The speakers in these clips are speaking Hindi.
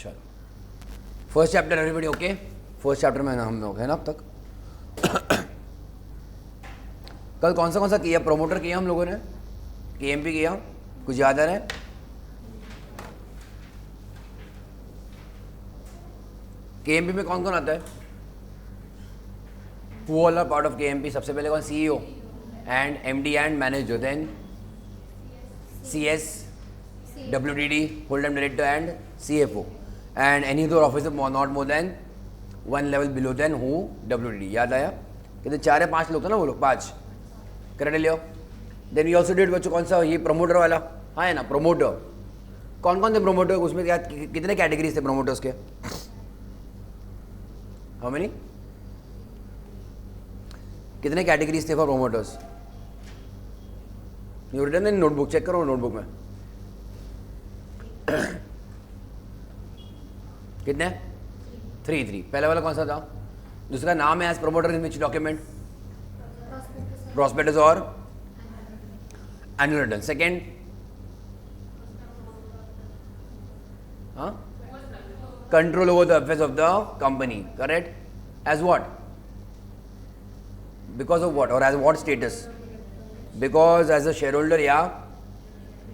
चलो first chapter everybody okay? First chapter में हम लोग है ना अब तक। कल कौन सा किया? प्रोमोटर किया हम लोगों ने, केएमपी किया, कुछ याद आ रहा है? केएमपी में कौन कौन आता है? Who all are part of KMP? सबसे पहले कौन? CEO and MD and manager, then CS, WDD, full time director and CFO, and any other officer not more than one level below than who WDD. याद आया? कितने? 4 या 5 लोग थे ना वो लोग, 5 करेक्ट लियो। देन वी ऑल्सो डिड बच्चों कौन सा? ये प्रोमोटर वाला, हाँ है ना प्रोमोटर। कौन कौन थे प्रोमोटर? उसमें क्या कितने कैटेगरीज थे प्रोमोटर्स के? How many? कितने कैटेगरीज थे for promoters? You written in notebook, check करो नोटबुक में कितने? 3 पहला वाला कौन सा था? दूसरा नाम है as promoter in which document? Prospectus और annual return. Second control over the affairs of the company, correct? As what? Because of what और as what status? Because as a shareholder या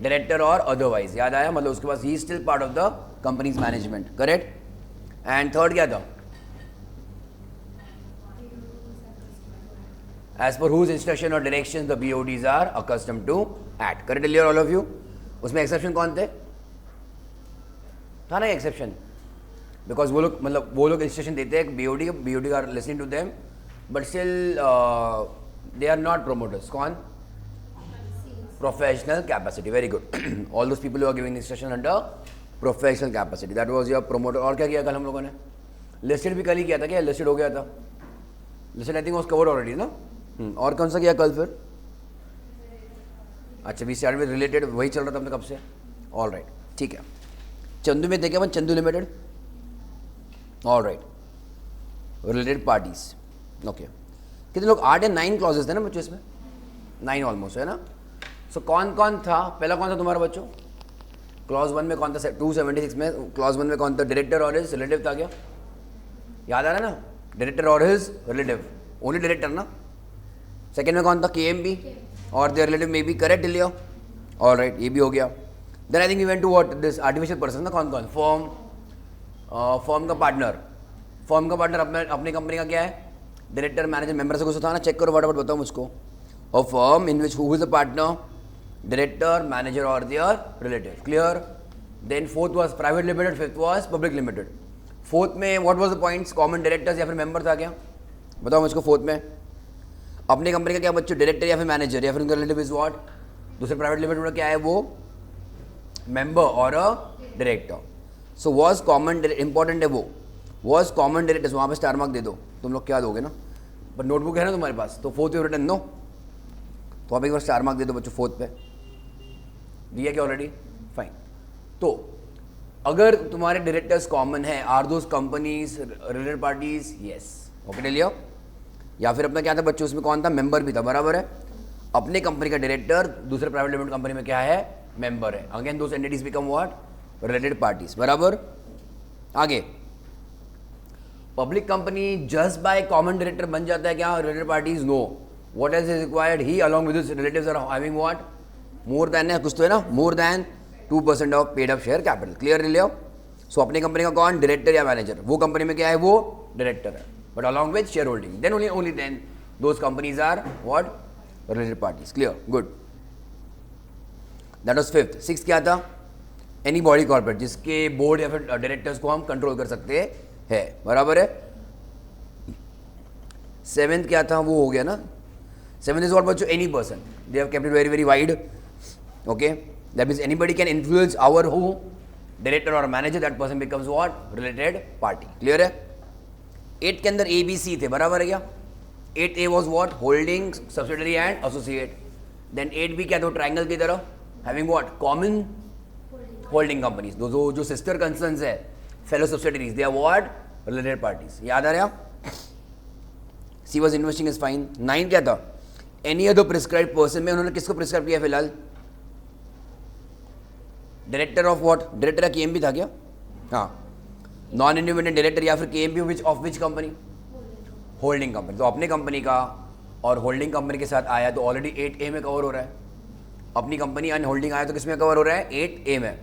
डायरेक्टर और अदरवाइज। याद आया? मतलब उसके पास ही still part of the company's management, correct? And third क्या था? एज पर हुज इंस्ट्रक्शन और direction the BODs are accustomed to act, correct clear all of you? उसमें एक्सेप्शन कौन थे? था ना एक्सेप्शन, बिकॉज वो लोग मतलब वो लोग इंस्ट्रक्शन देते हैं BOD are listening to them but still they are not promoters. कौन? Professional capacity, very good. All those people who are giving instruction under professional capacity, that was your promoter. और क्या किया कल हम लोगों ने? Listed भी कल ही किया था क्या? Listed हो गया था? Listed I think was covered already ना? और कौन सा किया कल फिर? अच्छा we started with related, वही चल रहा था अपने कब से? All right, ठीक है। चंदू में देखे अपन, Chandu limited, all right, related parties, okay. कितने लोग? 8 या 9 क्लॉजेस थे ना बच्चों इसमें? 9 ऑलमोस्ट है ना? सो कौन कौन था? पहला कौन था तुम्हारा बच्चों? क्लॉज 1 में कौन था? 276 में क्लॉज 1 में कौन था? डायरेक्टर और हिज रिलेटिव था क्या? याद आ रहा है ना? डायरेक्टर और हिज रिलेटिव, ओनली डायरेक्टर ना? सेकंड में कौन था? KMP और देयर रिलेटिव में भी, करेक्ट लियो? ऑल राइट, ये भी हो गया। Then I think you went to what this artificial person ना? कौन कौन? फर्म का पार्टनर। फर्म का पार्टनर अपनी कंपनी का क्या है? डायरेक्टर, मैनेजर, मेंबर से कुछ था ना? चेक करो फटाफट, बताओ मुझको। और firm in which who is the partner? Director, manager or their relative, clear? Then fourth was private limited, fifth was public limited. Fourth में what was the points? Common directors या फिर member था क्या? बताओ मुझको। फोर्थ में अपनी कंपनी का क्या बच्चों? डायरेक्टर या फिर मैनेजर या फिर उनका रिलेटिव इज व्हाट? दूसरे प्राइवेट लिमिटेड में क्या है वो? मेंबर और a director. So was common, important है वो, वॉज कॉमन डायरेक्टर्स। वहाँ पे स्टार मार्क दे दो, तुम लोग क्या दोगे ना? पर नोटबुक है ना तुम्हारे पास, तो फोर्थ रिटर्न नो, तो आप एक बार स्टार मार्क दे दो बच्चों फोर्थ पे। दिया क्या ऑलरेडी? फाइन। तो अगर तुम्हारे डायरेक्टर्स कॉमन है, are those companies related parties? Yes, okay ले लियो। या फिर अपना क्या था बच्चों उसमें? कौन था? मेंबर भी था, बराबर है। अपने कंपनी का डायरेक्टर दूसरे प्राइवेट लिमिटेड कंपनी में क्या है? मेंबर है। Again those entities become what? Related parties, बराबर। आगे public company just by common director बन जाता है क्या related parties? No. What else is required? He along with his relatives are having what? More than है कुछ तो है ना? More than 2% of paid up share capital, clear ले लियो। सो अपनी कंपनी का कौन? डायरेक्टर या मैनेजर। वो कंपनी में क्या है? वो डायरेक्टर है, but along with share holding, then only then those companies are what? Related parties, clear, good. That was fifth. Six क्या था? एनी बॉडी कॉर्पोरेट जिसके बोर्ड या फिर डायरेक्टर्स को हम कंट्रोल कर सकते हैं, बराबर है। सेवेंथ क्या था? वो हो गया ना? सेवेंथ इज व्हाट बच्चों? Any person, they have kept it very very wide, okay. That means anybody can influence our who director और manager, that person becomes what? Related party, clear है। 8 के अंदर ABC थे, बराबर है क्या? 8A was what? Holding, subsidiary and associate. Then 8B क्या था? ट्राइंगल की तरह having what? Common holding companies, जो सिस्टर कंसर्न्स है, fellow subsidiaries, they are what? Related parties. याद आ रहा? C was investing is fine. 9 क्या था? एनी अदर प्रिस्क्राइब पर्सन में उन्होंने किसको प्रिस्क्राइब किया फिलहाल? Director of what? डायरेक्टर का KMP था क्या? हाँ, नॉन इंडिपेंडेंट डायरेक्टर या फिर KMP which of which company, holding company. तो अपने कंपनी का और होल्डिंग कंपनी के साथ आया तो ऑलरेडी 8A में कवर हो रहा है। अपनी कंपनी एंड होल्डिंग आया तो किसमें कवर हो रहा है, 8A में।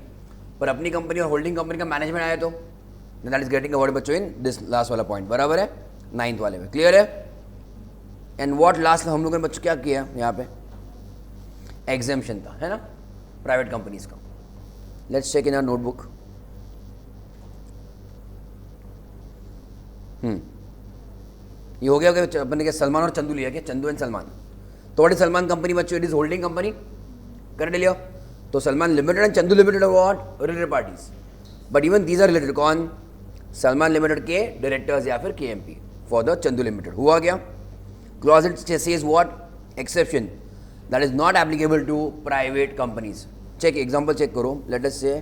पर अपनी कंपनी और होल्डिंग कंपनी का मैनेजमेंट आया तो दैट इज गेटिंग कवर्ड बच्चों इन दिस लास्ट वाला पॉइंट, बराबर है 9th वाले में, क्लियर है। एंड व्हाट लास्ट हम लोगों ने बच्चों क्या किया यहाँ पे, एग्जेम्पशन था, है ना, प्राइवेट कंपनीज का। Let's check in our notebook. ये हो गया कि अपने के सलमान और चंदू लिया क्या, चंदू एंड सलमान। तो व्हाट इज सलमान कंपनी बच्चों, इट इज होल्डिंग कंपनी, कर लिया। तो Salman limited and Chandu limited are what, related parties, but even these are related. कौन, सलमान लिमिटेड के डायरेक्टर्स या फिर KMP for the Chandu limited. हुआ क्या, clause it says what, exception that is not applicable to private companies. Check example check करो, लेट अस से,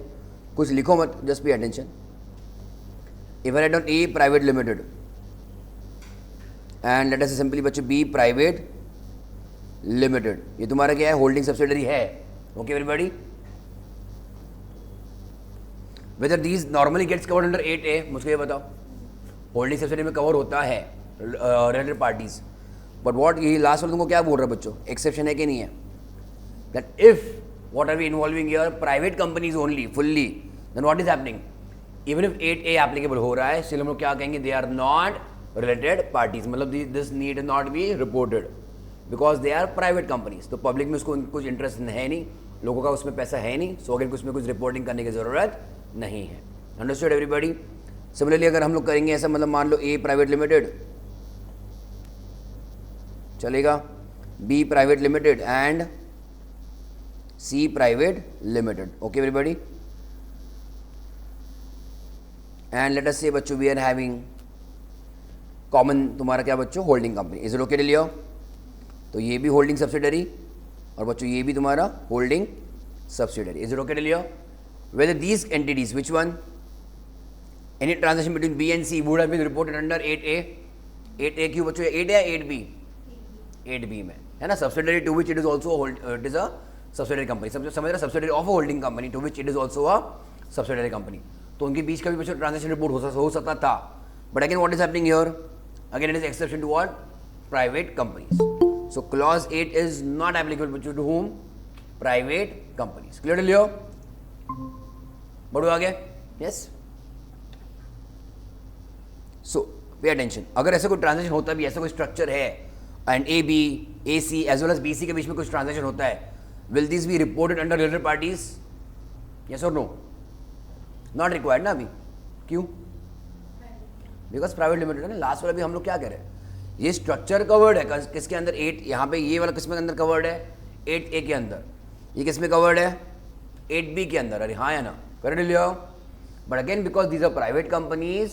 कुछ लिखो मत, just pay attention. If I write down A private limited and let us से सिंपली बच्चों बी प्राइवेट लिमिटेड, ये तुम्हारा क्या है, होल्डिंग सब्सिडरी है। Okay everybody, whether these normally gets covered under 8A, मुझको ये बताओ। होल्डिंग सब्सिडरी में कवर होता है रिलेटेड पार्टीज, बट व्हाट, ये लास्ट वाला तुमको क्या बोल रहा है बच्चों, एक्सेप्शन है कि नहीं है, that if what are we involving here private companies only fully, then what is happening, even if 8A applicable हो रहा है, स्टिल हम लोग क्या कहेंगे, they are not related parties, मतलब this need not be reported because they are private companies. तो पब्लिक में उसको कुछ इंटरेस्ट है नहीं, लोगों का उसमें पैसा है नहीं, सो अगर उसमें कुछ रिपोर्टिंग करने की जरूरत नहीं है। Understood everybody. सिमिलरली अगर हम लोग करेंगे ऐसा, मतलब मान लो ए प्राइवेट लिमिटेड चलेगा, B private limited and C private limited. Okay everybody, and let us say बच्चों वी आर हैविंग कॉमन, तुम्हारा क्या बच्चों, holding company. Is it okay to लियो, तो ये भी होल्डिंग सब्सिडरी और बच्चों ये भी तुम्हारा holding subsidiary. Is it okay to लियो, whether these entities, which one, any transaction between B and C would have been reported under 8A, 8A क्यों बच्चों, 8A या 8B, 8B में है ना, subsidiary to which it is also it is a subsidiary company, समझ रहे, subsidiary of a holding company to which it is also a subsidiary company. तो उनके बीच का भी बच्चों ट्रांजेक्शन रिपोर्ट हो सकता था, but again what is happening here, again it is exception to what, private companies. So clause 8 is not applicable बच्चों to whom, private companies. Clear to लियो, बढ़ो आगे, यस। सो पे अटेंशन, अगर ऐसा कोई ट्रांजेक्शन होता भी, ऐसा कोई स्ट्रक्चर है and A B, A C as well as B C के बीच में कुछ ट्रांजेक्शन होता है, will this be reported under related parties, yes और नो, नॉट रिक्वायर्ड ना अभी, क्यों, बिकॉज प्राइवेट लिमिटेड है ना। लास्ट वाला भी हम लोग क्या करें, ये स्ट्रक्चर कवर्ड है किसके अंदर, 8, यहाँ पे ये वाला किसमें अंदर कवर्ड है, 8A के अंदर, ये किसमें कवर्ड है, 8B के अंदर, अरे हाँ या ना, कर लियो। But again because these are private companies,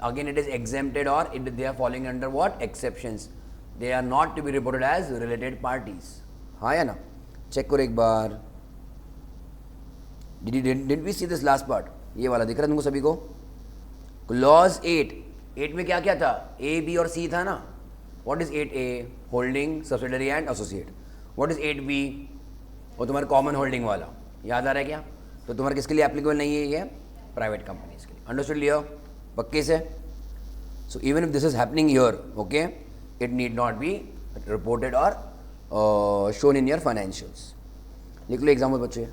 again it is exempted or they are falling under what, exceptions, they are not to be reported as related parties। हाँ या ना, चेक करो एक बार, did we see this last part, ये वाला दिख रहा है तुमको सभी को, क्लॉज 8 में क्या क्या था, A, B और C था ना। What is 8A, holding subsidiary and associate. What is 8B, वो तुम्हारा कॉमन होल्डिंग वाला, याद आ रहा है क्या, तो तुम्हारे किसके लिए एप्लीकेबल नहीं है, ये प्राइवेट कंपनीज के लिए। अंडरस्टूड लियो पक्के से। So even if this is happening here, okay, it need not be reported और शोन इन योर फाइनेंशियल्स। लिख लो एग्जाम्पल बच्चे,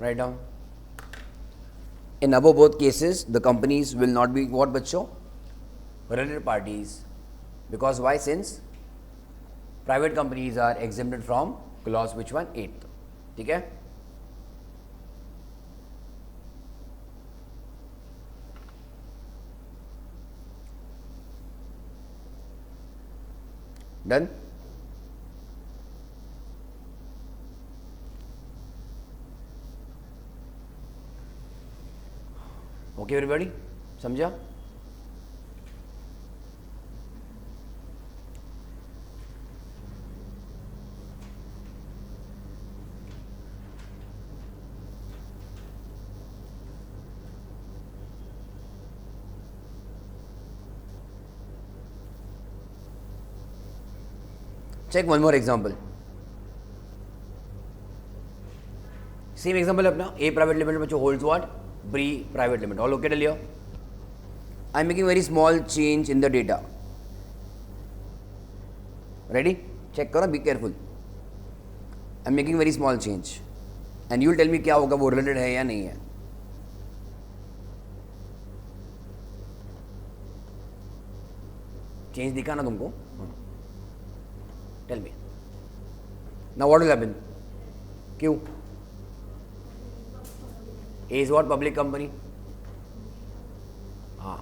Write down. In above both cases, the companies will not be what, बच्चों? Related parties. Because why? Since private companies are exempted from clause which one? 8th. ठीक है? Done? ओके एवरीबॉडी, समझा? Check one more example. Same example अपना A private limited बच्चों holds what? B private limit. All okay till here? I am making very small change in the data. Ready? Check करो. Be careful. I am making very small change. And you will tell me क्या होगा, वो related है या नहीं है. Change दिखा ना तुमको? Tell me. Now what will happen? क्यों? A is what? Public company. हाँ.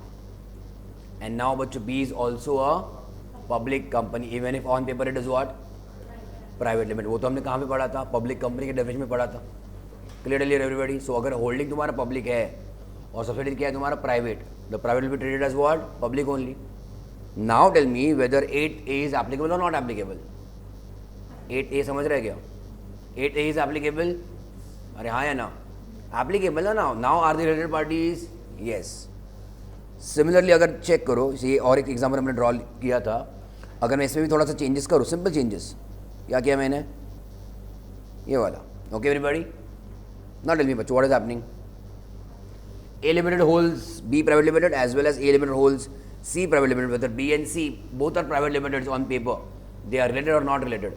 And now बच्चों B is also a public company, even if on paper it is what? Private limit. वो तो हमने कहाँ पे पढ़ा था? Public company के डेफिनेशन में पढ़ा था. Clearly everybody. So अगर होल्डिंग तुम्हारा पब्लिक है और सब्सिडी क्या है तुम्हारा private, the private will be treated as what? Public only. Now tell me whether 8A is applicable or not applicable. 8A समझ रहे क्या? 8A is applicable. अरे हाँ या ना? Applicable है ना? Now are the related parties? Yes. Similarly अगर चेक करो, ये और एक एग्जाम्पल हमने ड्रॉ किया था, अगर मैं इसमें भी थोड़ा सा चेंजेस करूँ, सिंपल चेंजेस, क्या किया मैंने? ये वाला. Okay everybody? Now tell me बच्चों, what is happening? A limited holds B private limited as well as A limited holds C private limited. Whether B and C both are private limiteds on paper, they are related or not related?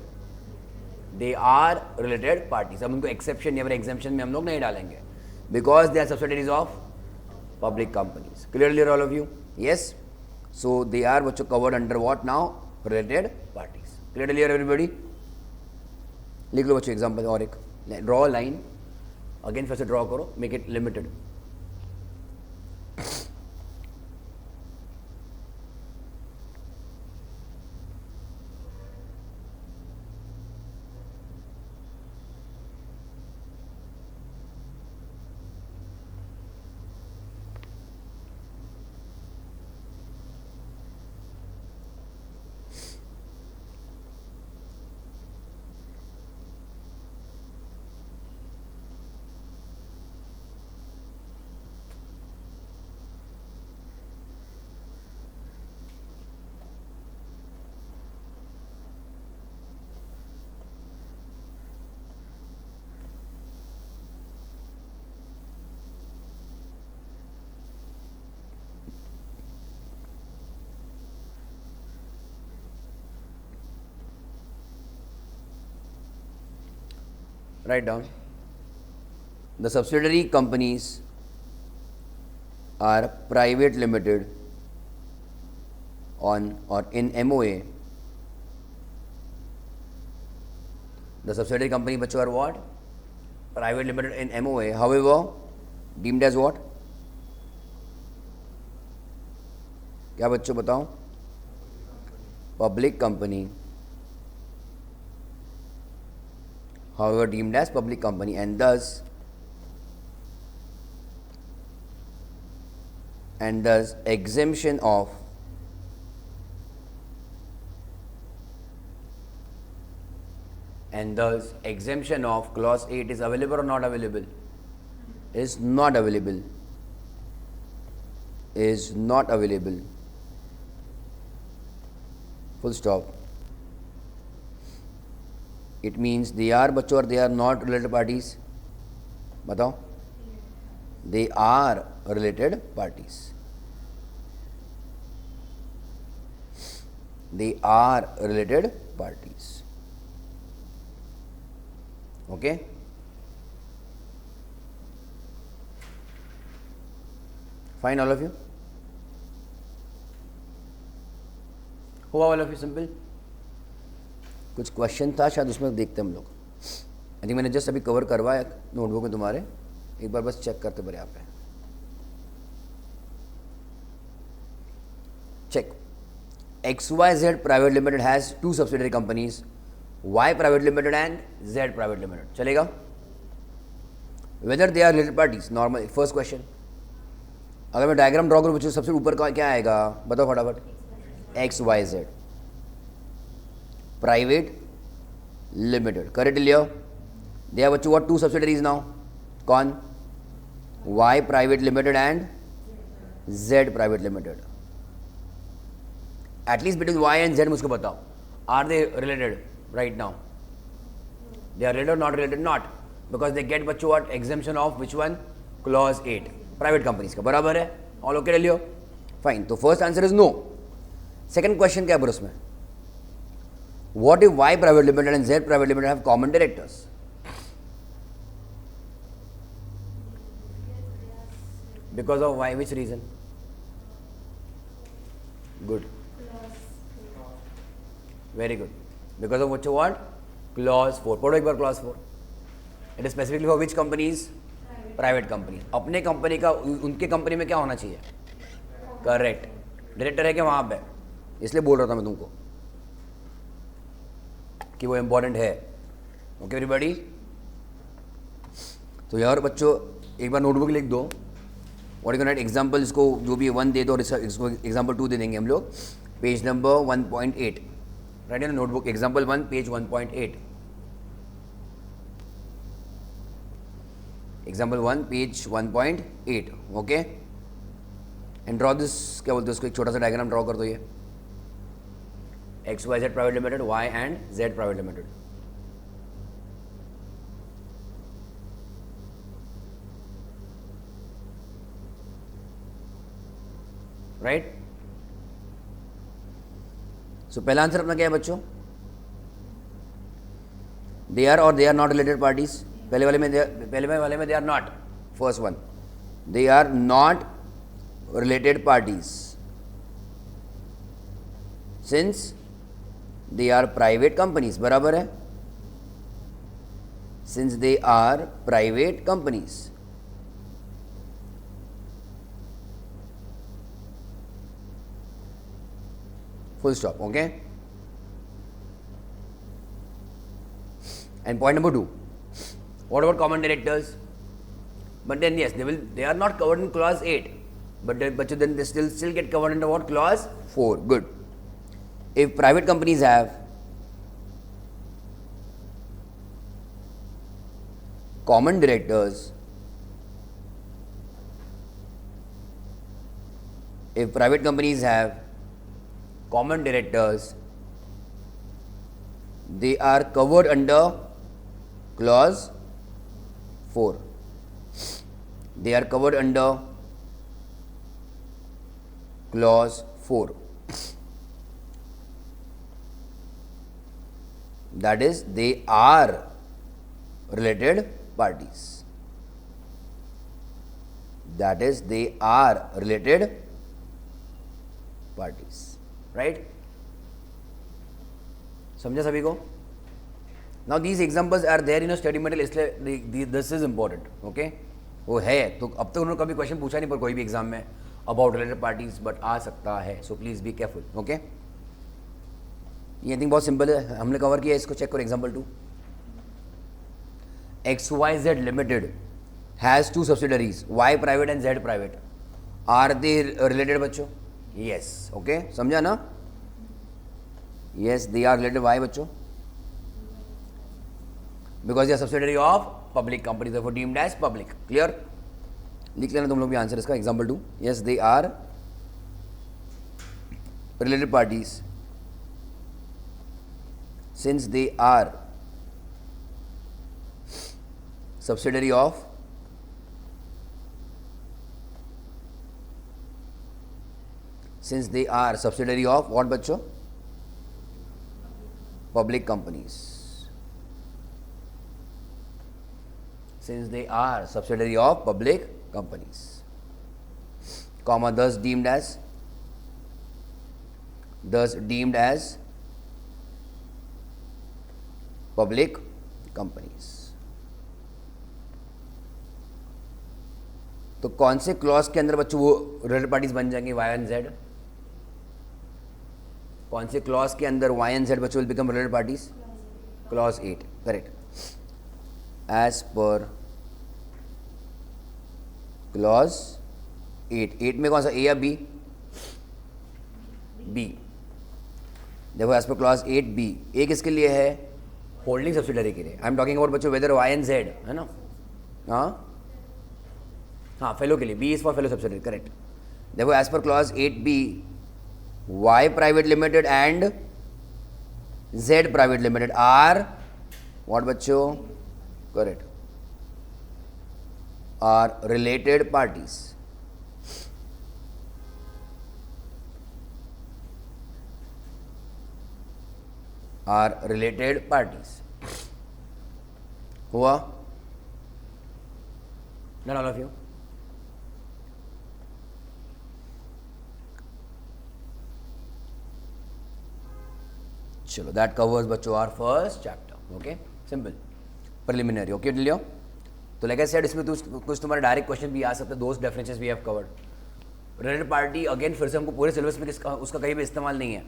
They are related parties. अब उनको exception या फिर exemption में हम लोग नहीं डालेंगे, because they are subsidiaries of public companies. Clearly all of you? Yes. So they are बच्चों covered under what now? Related parties. Clearly everybody? लिख लो बच्चों एग्जाम्पल और एक. ड्रॉ लाइन अगेन, फिर से ड्रॉ करो, make it limited. Write down. The subsidiary companies are private limited on or in MOA. The subsidiary company बच्चों are what? Private limited in MOA. However, deemed as what? क्या बच्चों बताओ? Public company. However deemed as public company, and thus exemption of clause 8 is available or not available? Is not available. Is not available. Full stop. It means they are बच्चों और they are not related parties. बताओ. They are related parties. They are related parties. Okay. Fine all of you, हुआ ऑल ऑफ यू सिंपल. कुछ क्वेश्चन था शायद उसमें, देखते हम लोग. आई थिंक मैंने जस्ट अभी कवर करवाया नोटबुक में तुम्हारे, एक बार बस चेक करते पर यहाँ पे. Check. XYZ Private Limited has two subsidiary companies, Y Private Limited and Z Private Limited. चलेगा? Whether they are related parties. Normal first question. अगर मैं डायग्राम ड्रॉ करूँ बच्चों, सबसे ऊपर का क्या आएगा बताओ फटाफट. XYZ Private Limited. Correct Leo. They have बच्चों what two subsidiaries now? कौन? Y Private Limited and Z Private Limited. At least between Y and Z मुझको बताओ. Are they related right now? They are related or not related? Not. Because they get बच्चों what exemption of which one? Clause 8. Private companies का बराबर है. All okay ले लियो. Fine. तो first answer is no. Second question क्या है उसमें? What if Y Private Limited and Z Private Limited have common directors? Because of why? Which reason? Good. Very good. Because of what? Clause 4. पढ़ो एक बार clause 4. It is specifically for which companies? Private companies. अपने कंपनी का उनके कंपनी में क्या होना चाहिए? Correct. डायरेक्टर है क्या वहाँ पे? इसलिए बोल रहा था मैं तुमको कि वो इम्पोर्टेंट है. Okay everybody. तो यार बच्चों एक बार नोटबुक लिख दो. What you can write example, इसको जो भी 1 दे दो और इसको एग्जाम्पल 2 दे देंगे हम लोग. पेज नंबर 1.8 राइट है ना notebook. Example 1 page 1.8. Example 1 page 1.8. Okay and draw this, क्या बोलते हैं उसको, एक छोटा सा डायग्राम ड्रॉ कर दो. ये XYZ private limited, Y and Z private limited. Right. So पहला आंसर अपना क्या है बच्चों? दे आर और they are not related parties. पहले वाले में they are not. First one, they are not related parties since they are private companies. बराबर है. Since they are private companies. Full stop. Okay. And point number 2. What about common directors? But then yes, they are not covered in clause 8. But then they still get covered under what? Clause 4. Good. If private companies have common directors, if private companies have common directors, they are covered under clause 4. They are covered under clause 4. That is, they are related parties. That is, they are related parties. Right. समझा सभी को? Now these examples are there in study material, इसलिए दिस इज इंपॉर्टेंट. ओके वो है. तो अब तक उन्होंने कभी क्वेश्चन पूछा नहीं पर कोई भी एग्जाम में अबाउट रिलेटेड पार्टीज, बट आ सकता है. So please be careful. Okay ये थिंक बहुत सिंपल है, हमने कवर किया. इसको चेक करो. Example 2. XYZ limited has 2 subsidiaries, Y private and Z private. Are they related बच्चों? Yes. Okay. समझा ना? Yes, they are related. Why बच्चों? Because they are subsidiary of public companies, therefore deemed as public. Clear? लिख लेना तुम लोग भी आंसर इसका. Example 2. Yes, they are related parties since they are subsidiary of what बच्चों? Public companies. Since they are subsidiary of public companies. comma thus deemed as public companies. तो कौन से क्लॉज के अंदर बच्चों वो रिलेटेड पार्टीज बन जाएंगे? Y and Z. कौन से क्लॉज के अंदर वाई एंड जेड बच्चों will become related parties? Clause 8. Correct. As per clause 8. 8 में कौन सा, ए या बी? बी. देखो as per clause 8 B. A किसके लिए है? होल्डिंग सब्सिडरी के लिए. आई एम टॉकिंग अबाउट बच्चों वेदर वाई एंड जेड, है ना? हाँ फेलो के लिए. B is for fellow subsidiary. Correct. देखो as per clause 8 B, Y private limited and Z private limited are what बच्चों? Correct. Are related parties. Are related parties. हुआ? Not all of you. चलो दैट कवर्स बच्चों our first chapter. Okay, simple preliminary. Okay लियो. तो लाइक आई सेड इसमें कुछ तुम्हारे डायरेक्ट क्वेश्चन भी आ सकते हैं. Those definitions we have covered. Related party again फिर से हमको पूरे सिलेबस में उसका कहीं भी इस्तेमाल नहीं है,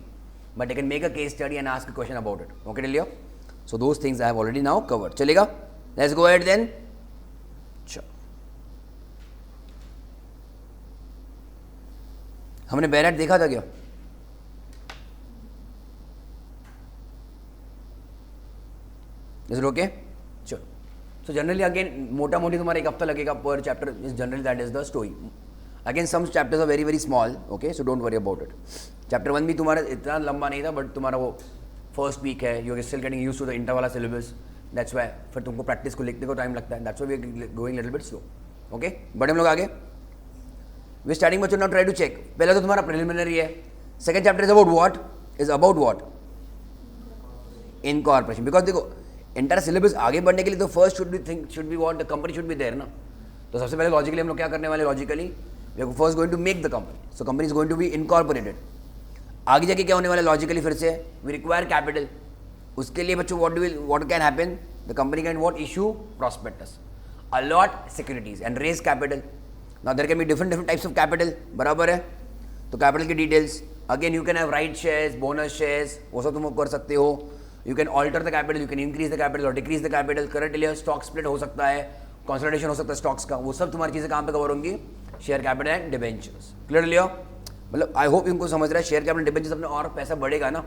but I can make a case study and ask a question about it. Okay लियो. So those things I have already now covered. चलेगा? Let's go ahead then. चलो हमने बैरेट देखा था क्या? Is okay? चलो. सो जनरली अगेन मोटा मोटी तुम्हारा एक हफ्ता लगेगा पर chapter. Is generally that is the story. Again some chapters are very very small. Okay, so don't worry about it. Chapter 1 भी तुम्हारा इतना लंबा नहीं था, बट तुम्हारा वो फर्स्ट वीक है. You are still getting used to the inter वाला सिलेबस. दैट्स वाई फिर तुमको प्रैक्टिस को लिखने को टाइम लगता है. That's why we are going little bit slow. Okay, but हम लोग आगे वी स्टार्टिंग बच्चों. Now try to check. पहले तो तुम्हारा प्रिलिमिनरी है. Second chapter is about what? Is about what? Incorporation. Because देखो इंटर सिलेबस आगे बढ़ने के लिए तो first should be what? The company should be there ना. तो सबसे पहले लॉजिकली हम लोग क्या करने वाले? Logically we are first going to make the company. So company is going to be incorporated. आगे जाके क्या होने वाला है? लॉजिकली फिर से वी रिक्वायर कैपिटल. उसके लिए बच्चों what can happen? The company can what? Issue prospectus, allot securities and raise capital. Now there can be different types of capital. बराबर है? तो कैपिटल की details again you can have right shares, bonus shares, वो सब तुम कर सकते हो. You can alter the capital, you can increase the capital और decrease the capital. Correctly stock split हो सकता है, कंसोलिडेशन हो सकता है स्टॉक्स का. वो सब तुम्हारी चीज़ें कहाँ पे कवर होंगी? Share capital and debentures. Clear लियो? मतलब आई होप इनको समझ रहा है. शेयर कैपिटल डिबेंचर्स अपने और पैसा बढ़ेगा ना,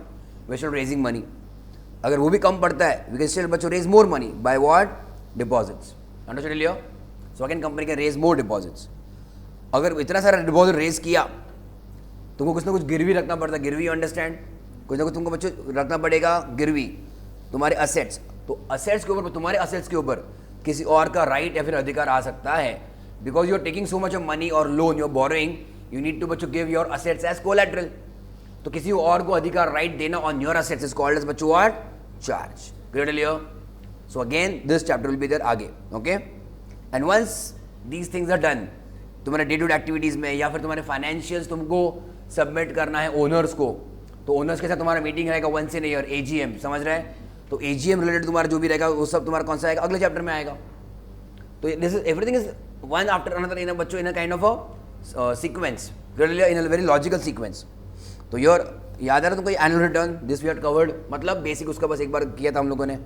वी शुड रेजिंग मनी. अगर वो भी कम पड़ता है वी कैन स्टिल बच्चों raise more money by what? Deposits. Understood Leo? So again company can raise more deposits. अगर इतना सारा डिपॉजिट रेज किया तुमको कुछ ना कुछ गिरवी रखना पड़ता है. गिरवी, अंडरस्टैंड? कुछ ना कुछ तुमको बच्चों रखना पड़ेगा गिरवी. तुम्हारे असेट्स, तो असेट्स के ऊपर, तुम्हारे असेट्स के ऊपर किसी और का राइट या फिर अधिकार आ सकता है. Because you are taking so much of money और loan, you are borrowing, you need to बच्चों give your assets as collateral. तो किसी और को अधिकार राइट देना on your assets is called as बच्चों व्हाट? चार्ज. क्लियर लियो? So again this chapter will be there आगे. Okay, and once these things are done, तुम्हारे डे टू डे एक्टिविटीज में या फिर तुम्हारे फाइनेंशियल्स तुमको सबमिट करना है ओनर्स को, तो ओनर्स के साथ तुम्हारा मीटिंग रहेगा वंस इन ईयर, एजीएम. समझ रहे हैं? तो एजीएम रिलेटेड तुम्हारा जो भी रहेगा वो सब तुम्हारा कौन सा आएगा? अगले चैप्टर में आएगा. तो this is everything is one after another in a बच्चों in a kind of a sequence, in a very logical sequence. तो योर याद आ रहा तुमको annual return? This we had covered. मतलब बेसिक उसका बस एक बार किया था हम लोगों ने.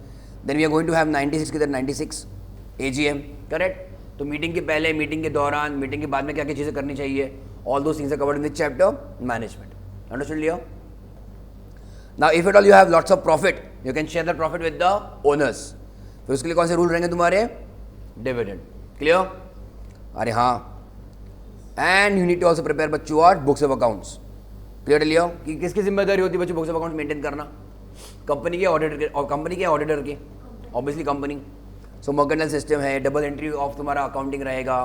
Then we are going to have 96 के 96 एजीएम. करेक्ट? तो मीटिंग के पहले, मीटिंग के दौरान, मीटिंग के बाद में क्या क्या चीज़ें करनी चाहिए, all those things are covered in this chapter management. Understood Leo? Now if at all you have lots of profit, you can share that profit with the owners. फिर उसके लिए कौन से रूल रहेंगे तुम्हारे? डिविडेंड. क्लियर? अरे हाँ. And you need to also prepare बच्चों और books of accounts. Clear Leo? कि किसकी जिम्मेदारी होती है बच्चों बुक्स ऑफ अकाउंट्स मेंटेन करना? कंपनी के ऑडिटर के. और कंपनी के ऑडिटर की, obviously company. So mercantile system है, डबल एंट्री ऑफ तुम्हारा अकाउंटिंग रहेगा,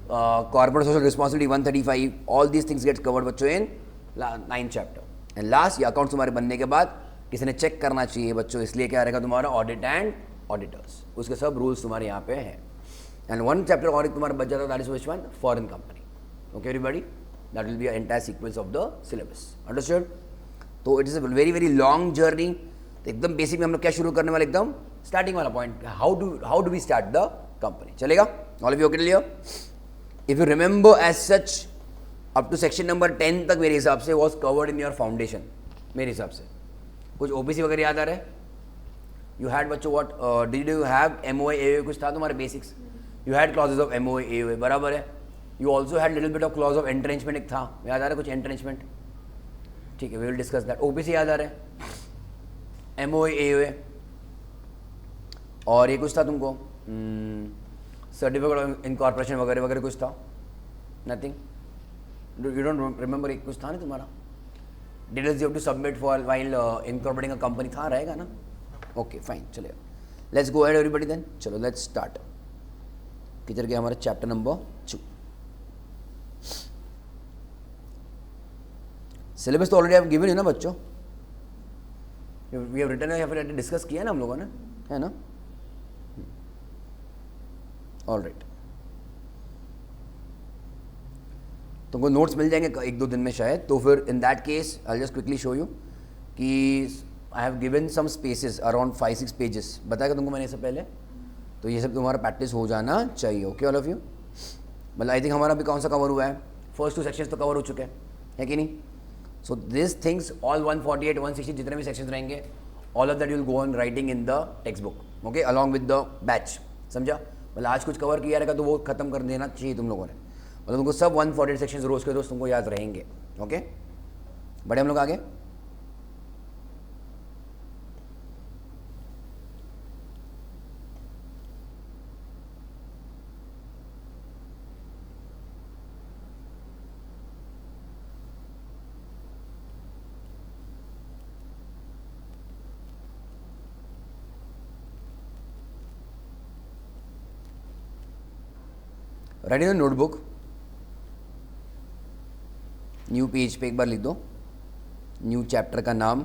corporate social responsibility 135, all these things gets covered बच्चों in 9th chapter. And last, ये अकाउंट्स तुम्हारे बनने के बाद किसी ने चेक करना चाहिए बच्चों, इसलिए क्या रहेगा तुम्हारा? Audit and auditors. उसके सब रूल्स तुम्हारे यहाँ पे हैं. एंड 1 चैप्टर और तुम्हारा बच जाता है, that is which one? Foreign company. Okay everybody? That will be a entire sequence of the syllabus. Understood? तो it is a very very long journey. तो एकदम बेसिक में हम लोग क्या शुरू करने वाले, एकदम स्टार्टिंग वाला point, how do we start the company. चलेगा? All of you okay clear? If you remember as such up to section number 10 तक मेरे हिसाब से was covered in your foundation. मेरे हिसाब से कुछ ओबीसी वगैरह याद आ रहा है? यू हैड बच्चों what did you have MOA AOA, कुछ था तुम्हारे basics. You had clauses of MOA AOA, बराबर है. You also had little bit of clause of entrenchment, एक था, याद आ रहा है कुछ एंट्रेंचमेंट? ठीक है, we will discuss that. OPC याद आ रहा है, एमओए एओए, और ये कुछ था तुमको सर्टिफिकेट ऑफ इनकॉर्पोरेशन वगैरह वगैरह कुछ था. नथिंग? You don't remember? एक कुछ था ना तुम्हारा, details you have to submit for while incorporating a company, था, रहेगा ना? ओके फाइन, चलिए let's go ahead everybody then. चलो लेट्स स्टार्ट. किधर गया हमारा चैप्टर नंबर 2. सिलेबस तो ऑलरेडी आप गिवन है ना बच्चों, वी हैव रिटन है या फिर डिस्कस किया ना हम लोगों ने, है ना? All right. तुमको नोट्स मिल जाएंगे 1-2 दिन में शायद. तो फिर in that case I just quickly show you कि I have given some spaces around 5-6 pages. बताया तुमको मैंने इससे पहले. तो ये सब तुम्हारा प्रैक्टिस हो जाना चाहिए. Okay all of you. मतलब आई थिंक हमारा भी कौन सा कवर हुआ है, फर्स्ट 2 सेक्शंस तो कवर हो चुके हैं, है कि नहीं? सो दिस थिंग्स ऑल 148 160 जितने भी सेक्शंस रहेंगे, all of that will go on writing in the text book. Okay, along with the batch. समझा? मतलब आज कुछ कवर किया रहेगा तो वो खत्म कर देना चाहिए तुम लोगों ने. मतलब तुमको सब 148 सेक्शंस रोज के रोज तुमको याद रहेंगे. ओके, बड़े हम लोग आगे. Right in the notebook, new page पे एक बार लिख दो न्यू चैप्टर का नाम,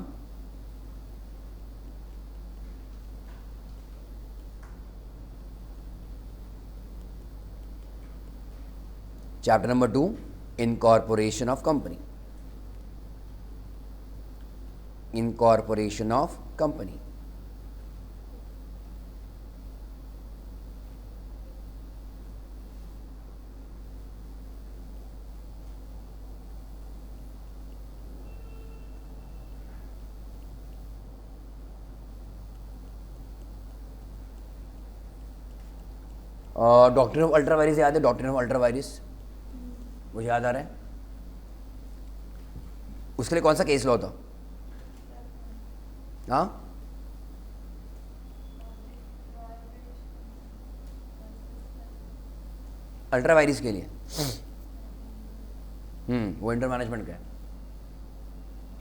chapter number 2 incorporation of company. Incorporation of company. Doctrine of ultra vires याद है? डॉक्ट्रिन ऑफ अल्ट्रा वायरस मुझे याद आ रहा है. उसके लिए कौन सा केस लॉ था? हाँ, अल्ट्रा वायरस के लिए. वो इंटर मैनेजमेंट का है.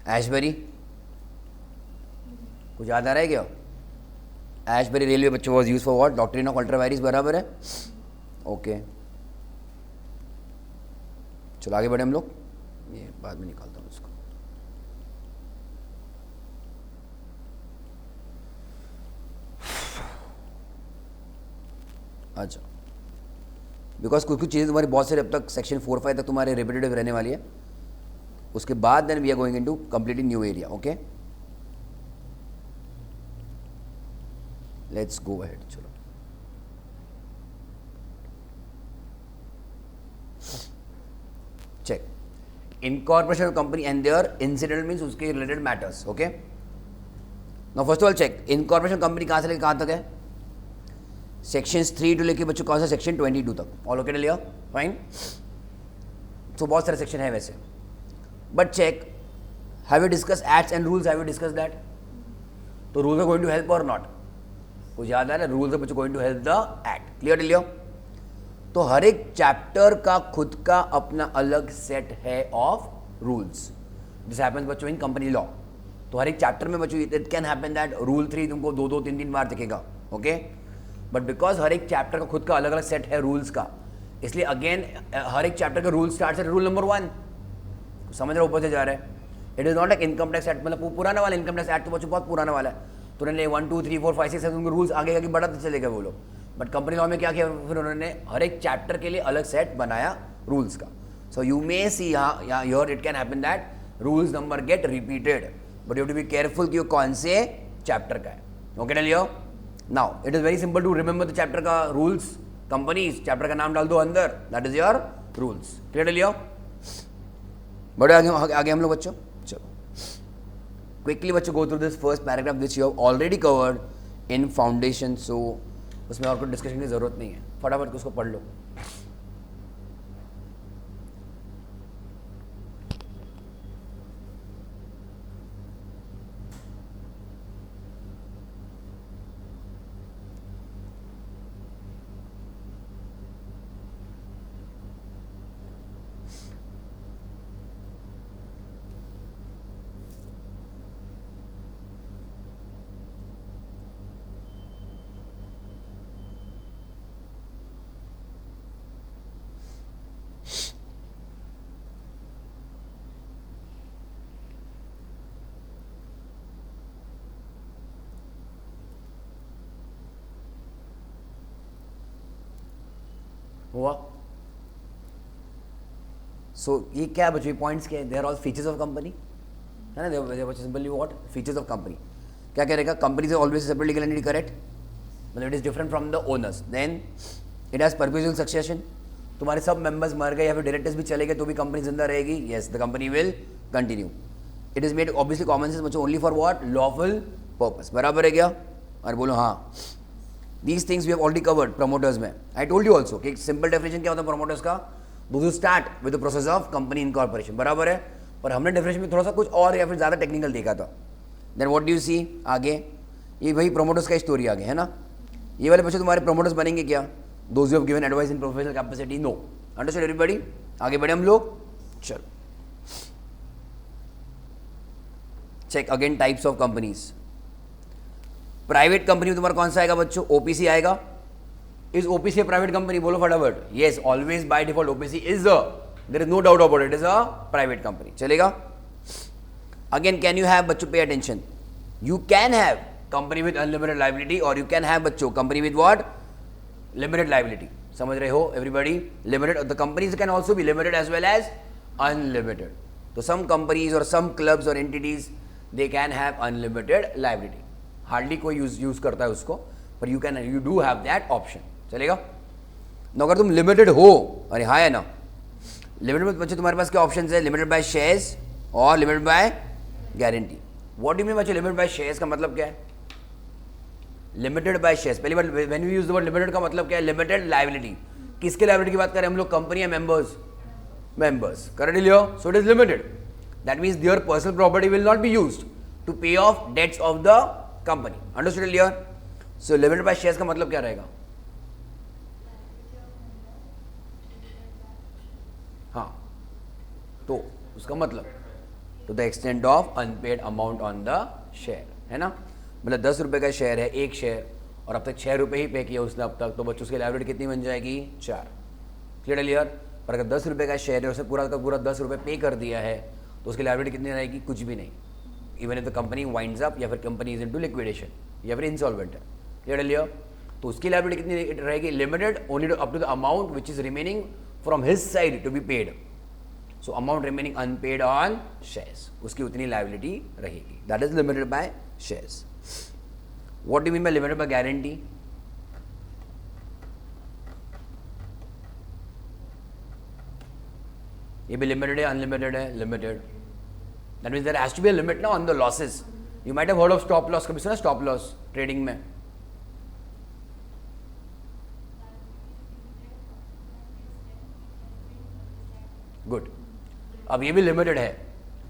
एशबरी कुछ याद आ रहा है क्या? एशबरी रेलवे बच्चों was use for what? Doctrine of ultra vires, बराबर है. ओके, चलो आगे बढ़े हम लोग. ये बाद में निकालता हूँ इसको. अच्छा, बिकॉज कुछ कुछ चीज़ें तुम्हारी बहुत सारे अब तक सेक्शन 4-5 तक तुम्हारे रिपीटेटिव रहने वाली है. उसके बाद then we are going into completely new area. Okay, let's go ahead. चलो check incorporation of company and their incidental means उसके related matters. Okay, now first of all check incorporation company कहाँ से लेकर कहाँ तक है? सेक्शन 3 टू लेके बच्चों कौन सा? सेक्शन 22 तक. ऑल ओके लिया? फाइन. तो बहुत सारे सेक्शन है वैसे, but check have you discuss acts and rules? Have you discuss that? तो rules are going to help और नॉट? कुछ याद आ रहा है? रूल्स आर बच्चों going to help the act. Clear Leo? तो हर एक चैप्टर का खुद का अपना अलग सेट है ऑफ रूल्स. दिस हैपेंस बच्चों इन कंपनी लॉ. तो हर एक चैप्टर में बच्चों it can happen that rule 3 तुमको 2-2 3-3 बार दिखेगा. ओके, बट बिकॉज हर एक चैप्टर का खुद का अलग अलग सेट है रूल्स का, इसलिए अगेन हर एक चैप्टर का रूल स्टार्ट है रूल नंबर 1. समझ रहे? ऊपर से जा रहे हैं. It is not like income tax act, मतलब पुराना वाला इनकम टैक्स एक्ट तो बच्चों बहुत पुराना वाला है. तो उन्होंने 1 2 3 4 5 6 7 उनको रूल्स आगे आगे बढ़ाते चले गए वो लोग. बट कंपनी लॉ में क्या किया फिर उन्होंने? हर एक चैप्टर के लिए अलग सेट बनाया रूल्स का. So you may see here it can happen that rules number get repeated, but you have to be careful कि वो कौन से chapter का है. Okay tell you? Now it is very simple to remember the chapter का rules. Companies chapter का नाम डाल दो अंदर. That is your rules. Clear tell you? बड़े आगे हम लोग बच्चों चलो. Quickly बच्चों go through this first paragraph which you have already covered in foundation. So उसमें और कोई डिस्कशन की जरूरत नहीं है. फटाफट उसको पढ़ लो. हुआ. सो ये क्या बच्चों पॉइंट्स क्या है? They are all features of company है ना. Simply what features of company क्या करेगा? Company is always separate legal entity, correct. मतलब it is different from the owners. Then it has perpetual succession. तुम्हारे सब मेंबर्स मर गए या फिर डायरेक्टर्स भी चले गए तो भी कंपनी जिंदा रहेगी. Yes the company will continue. It is made obviously common sense बच्चों only for what lawful purpose. बराबर है क्या? और बोलो हाँ. These things we have already covered promoters में. I told you also कि simple definition क्या होता है promoters का? Those who start with the process of company incorporation. बराबर है. पर हमने definition में थोड़ा सा कुछ और या फिर ज़्यादा technical देखा था. Then what do you see आगे? ये वही promoters का स्टोरी आगे है ना. ये वाले बच्चे तुम्हारे promoters बनेंगे क्या? Those who have given advice in professional capacity. No. Understood everybody? आगे बढ़े हम लोग. चलो. Check again types of companies. Private company में तुम्हारा कौन सा आएगा बच्चों? ओपीसी आएगा. Is OPC a private company? बोलो फटाफट. Yes always by default OPC is a, there is no doubt about it, is a private company. चलेगा. अगेन कैन यू हैव बच्चों pay attention. You can have company with unlimited liability और यू कैन हैव बच्चों company with what? Limited liability. समझ रहे हो everybody? Limited. The companies can also be limited as well as unlimited. तो सम कंपनीज और सम क्लब्स और entities they can have unlimited liability. Hardly कोई यूज करता है उसको, पर you do have that option. चलेगा. ना अगर तुम लिमिटेड हो, अरे हाँ है ना, लिमिटेड में बच्चे तुम्हारे पास क्या ऑप्शन है? लिमिटेड बाय शेयर्स और limited by guarantee. What do mean बच्चे लिमिटेड बाय शेयर्स का मतलब क्या है? लिमिटेड बाय शेयर्स पहली बार when we use the word limited का मतलब क्या है? Limited liability. किसके लायबिलिटी की बात करें हम लोग? कंपनी या members. Correct Leo. So it is limited. That means their personal property will not be used to pay off debts of the company. Understood clear? So limited by shares का मतलब क्या रहेगा? हाँ, तो उसका मतलब to the extent of unpaid amount on the share है ना. मतलब 10 रुपये का शेयर है, एक शेयर, और अब तक 6 रुपये ही पे किया उसने अब तक, तो बच्चों उसकी लायबिलिटी कितनी बन जाएगी? 4. क्लियर? पर अगर 10 रुपये का शेयर है, उसने पूरा का पूरा 10 रुपये पे कर दिया है, तो उसकी लायबिलिटी कितनी रहेगी? कुछ भी नहीं. Even if the company winds up या फिर कंपनी इज इनटू लिक्विडेशन या फिर इंसॉल्वेंट है. क्लियर? तो उसकी लायबिलिटी कितनी रहेगी? Limited only up to the amount which is remaining from his side to be paid. So amount remaining unpaid on shares, उसकी उतनी लायबिलिटी रहेगी. That is limited by shares. What do mean by limited by guarantee? ये भी लिमिटेड है, अनलिमिटेड है? Limited. That means there has to be a limit now on the losses. You might have heard of stop loss. कभी सुना stop loss trading में? Good. अब ये भी limited है.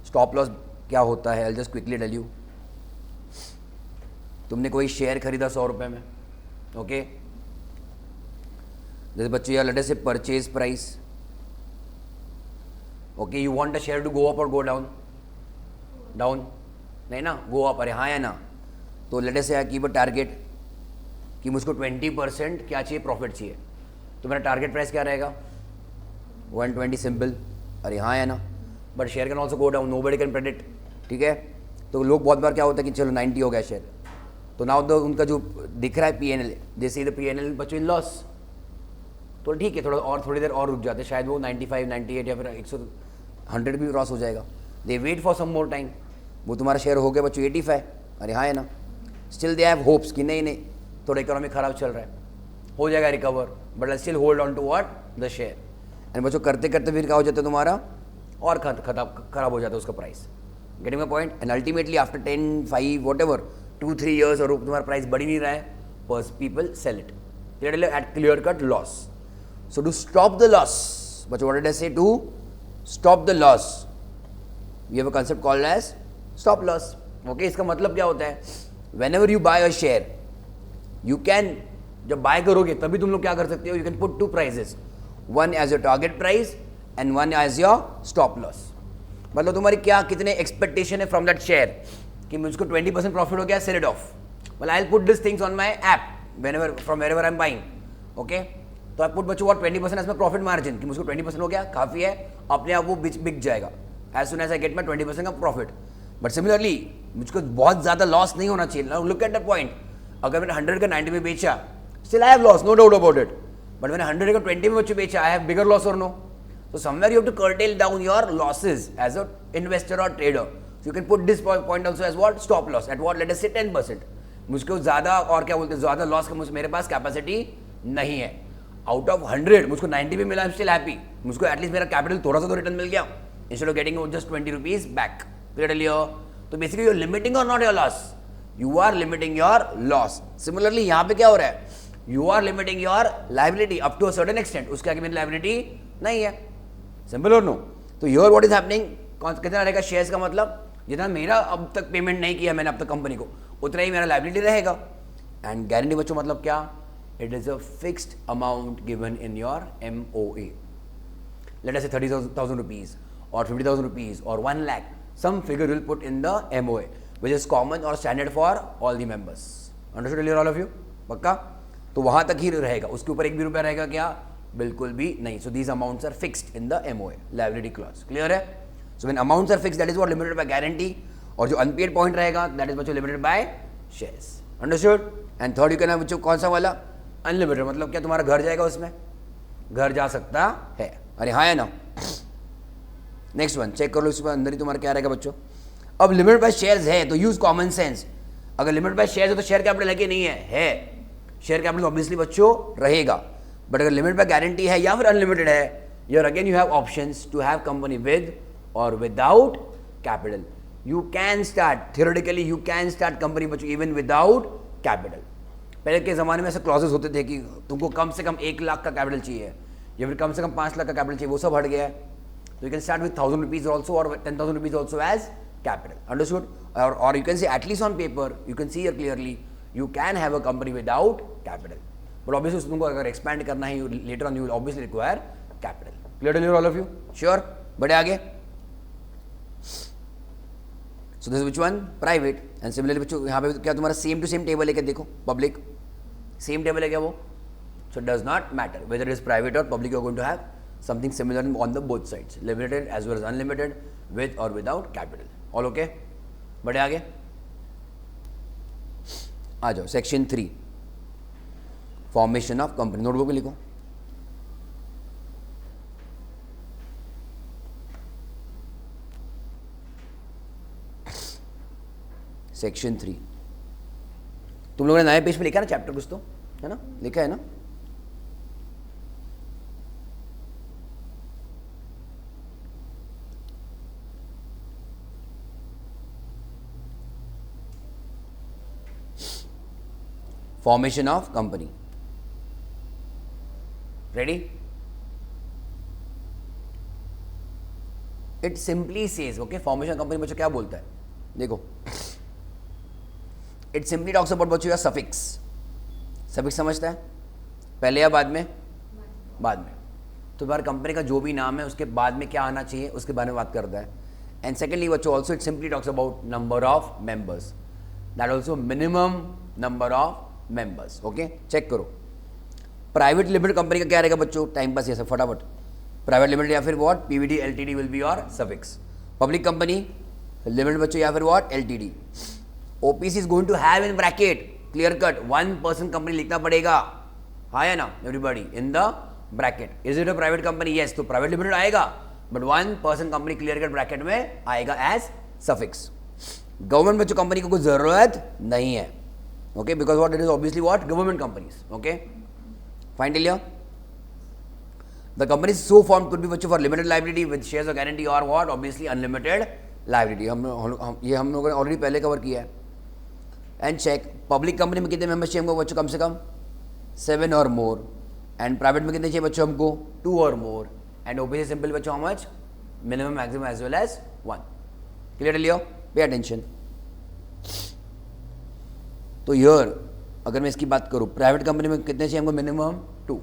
Stop loss क्या होता है? I'll just quickly tell you. तुमने कोई शेयर खरीदा 100 रुपये में, ओके? जैसे बच्चे यार लेट से purchase price, okay, you want a share to go up और गो डाउन? डाउन नहीं ना, गो अप. अरे हाँ है ना. तो लेट से कीप अ टारगेट कि मुझको 20% क्या चाहिए? प्रॉफिट चाहिए. तो मेरा टारगेट प्राइस क्या रहेगा? 120. सिंपल. अरे हाँ है ना. But share can also go down, nobody can predict. ठीक है. तो लोग बहुत बार क्या होता है कि चलो 90 हो गया शेयर, तो नाउ उनका जो दिख रहा है PNL, जैसे द PNL बच्चों इन लॉस. तो ठीक है, थोड़ा और थोड़ी देर और रुक जाते, शायद वो 95, 98 या फिर 100 भी क्रॉस हो जाएगा. They wait for some more time. वो तुम्हारा शेयर हो गया बच्चों 85. अरे हाँ है ना. स्टिल दे हैव होप्स कि नहीं थोड़ा इकोनॉमी खराब चल रहा है, हो जाएगा recover, but I still hold on to what the share. And बच्चों करते करते फिर क्या हो जाता है तुम्हारा, और खराब हो जाता है उसका price. Getting my point. And ultimately after 10, 5 whatever 2-3 years और तुम्हारा प्राइस बढ़ ही नहीं रहा है, बस people sell it at clear cut loss. So to stop the loss, बच्चों what did I say, to stop the loss we have a concept called as stop loss. Okay, इसका मतलब क्या होता है, whenever you buy a share, you can, जब बाय करोगे तभी तुम लोग क्या कर सकते हो, you can put 2 prices, one as your target price and one as your stop loss. मतलब तुम्हारी क्या कितने एक्सपेक्टेशन है फ्रॉम दैट शेयर कि मुझको 20% प्रॉफिट हो गया, sell it off. well I'll put these things on my app whenever from wherever I'm buying. okay, तो I put बच्चों what 20% as my profit margin कि मुझको 20% हो गया, काफ़ी है, अपने आप वो बिक जाएगा as soon as I get my 20% का प्रॉफिट. बट सिमिलरली मुझको बहुत ज़्यादा लॉस नहीं होना चाहिए. लुक एट द पॉइंट, अगर मैंने 100 का 90 में बेचा, still I have loss, no doubt about it. But मैंने 100 का 20 में बच्चे बेचा, आई हैव बिगर लॉस और no. So somewhere you have to curtail down your losses as a investor or trader. So you can put this point also as what, stop loss at what, let us say 10%. मुझको ज़्यादा और क्या बोलते हैं, ज़्यादा लॉस का मेरे पास कैपेसिटी नहीं है. आउट ऑफ 100 मुझको 90 भी मिला, आई एम स्टिल हैप्पी. मुझको एटलीस्ट मेरा कैपिटल थोड़ा सा तो रिटर्न मिल गया, instead of getting just 20 rupees back. तो बेसिकली यू आर लिमिटिंग और not your loss, you are limiting your loss. Similarly यहाँ पे क्या हो रहा है, you are limiting your liability up to a certain extent. उसके आगे मेरी लाइबिलिटी नहीं है. सिंपल और नो. तो योर व्हाट इज हैपनिंग, कितना रहेगा शेयर्स का मतलब, जितना मेरा अब तक पेमेंट नहीं किया मैंने अब तक कंपनी को, उतना ही मेरा लाइबिलिटी रहेगा. एंड गारंटी बच्चों मतलब क्या, it is a fixed amount given in your MOA. Late us से 30,000 rupees or 50,000 rupees or 1 lakh, some figure will put in the MOA, which is common or standard for all the members. Understood all of you? पक्का? तो वहाँ तक ही रहेगा, उसके ऊपर 1 भी रुपया रहेगा क्या, बिल्कुल भी नहीं. So these amounts are fixed in the MOA, liability clause. Clear है? So when amounts are fixed, that is what limited by guarantee. और जो unpaid point रहेगा, that is बच्चों limited by shares. Understood? And third you can have बच्चों कौन सा वाला, unlimited. मतलब क्या तुम्हारा घर जाएगा उसमें, घर जा सकता है. अरे हाँ है ना. नेक्स्ट वन चेक कर लो, इसमें अंदर ही तुम्हारा क्या रहेगा बच्चों. अब लिमिट बाय शेयर्स है तो यूज कॉमन सेंस. अगर लिमिट बाय शेयर्स है तो शेयर कैपिटल है कि नहीं है, शेयर कैपिटल ऑब्वियसली बच्चों रहेगा. बट अगर लिमिट बाय गारंटी है या फिर अनलिमिटेड है, your again you have options to have company with और without capital. You can start theoretically, you can start company बच्चों इवन विदाउट कैपिटल. पहले के ज़माने में ऐसे क्लॉजेस होते थे कि तुमको कम से कम 1 लाख का कैपिटल चाहिए या फिर कम से कम 5 लाख का कैपिटल चाहिए, वो सब हट गया है. So you can start with 1,000 rupees also or 10,000 rupees also as capital. Understood? Or you can say at least on paper, you can see here clearly, you can have a company without capital. But obviously तुमको अगर expand करना है, later on you will obviously require capital. Clear to all of you? Sure? बढ़े आगे. So this is which one? Private. And similarly बच्चों यहाँ पे क्या तुम्हारा same to same table है क्या, देखो public same table है क्या वो? So it does not matter whether it is private or public, you are going to have something similar on the both sides, limited as well as unlimited, with or without capital. All okay? बढ़े आगे. आ जाओ section 3, formation of company. Notebook में लिखो. सेक्शन 3 तुम लोगों ने नए पेज पे लिखा है ना, चैप्टर कुछ तो है ना, लिखा है ना. Formation of company. Ready? It simply says, okay, formation company बच्चों क्या बोलता है, देखो, इट सिंपली टॉक्स अबाउट बच्चों या सफिक्स. सफिक्स समझता है, पहले या बाद में, बाद में. तो तुम्हारी कंपनी का जो भी नाम है उसके बाद में क्या आना चाहिए उसके बारे में बात करता है. एंड सेकेंडली बच्चों also it simply talks about number of members, that also minimum number of members. Okay, check करो. प्राइवेट लिमिटेड कंपनी का क्या रहेगा बच्चों, टाइम पास, ये फटाफट. प्राइवेट लिमिटेड या फिर what, PVD LTD will be your suffix. Public company limited बच्चों या फिर what, LTD. OPC is going to have in bracket, clear cut 1 person company लिखना पड़ेगा. हाँ है ना everybody, in the bracket. Is it a private company? Yes. तो प्राइवेट लिमिटेड आएगा, but one person company clear cut bracket में आएगा एज सफिक्स. गवर्नमेंट बच्चों कंपनी को कोई जरूरत नहीं है. Okay, because what it is obviously what government companies. Okay, fine till here. The company so formed could be बच्चों for limited liability with shares of guarantee or what obviously unlimited liability. हम लोगों ने ऑलरेडी पहले कवर किया है. एंड चेक पब्लिक कंपनी में कितने मेंबर्स चाहिए हमको बच्चों? कम से कम 7 और मोर. एंड प्राइवेट में कितने चाहिए बच्चों हमको? 2 और मोर. एंड ओबीसी सिंपल बच्चों how much? Minimum maximum as well as 1. Clear Leo? Pay attention. तो हियर अगर मैं इसकी बात करूँ, प्राइवेट कंपनी में कितने चाहिए हमको? मिनिमम 2.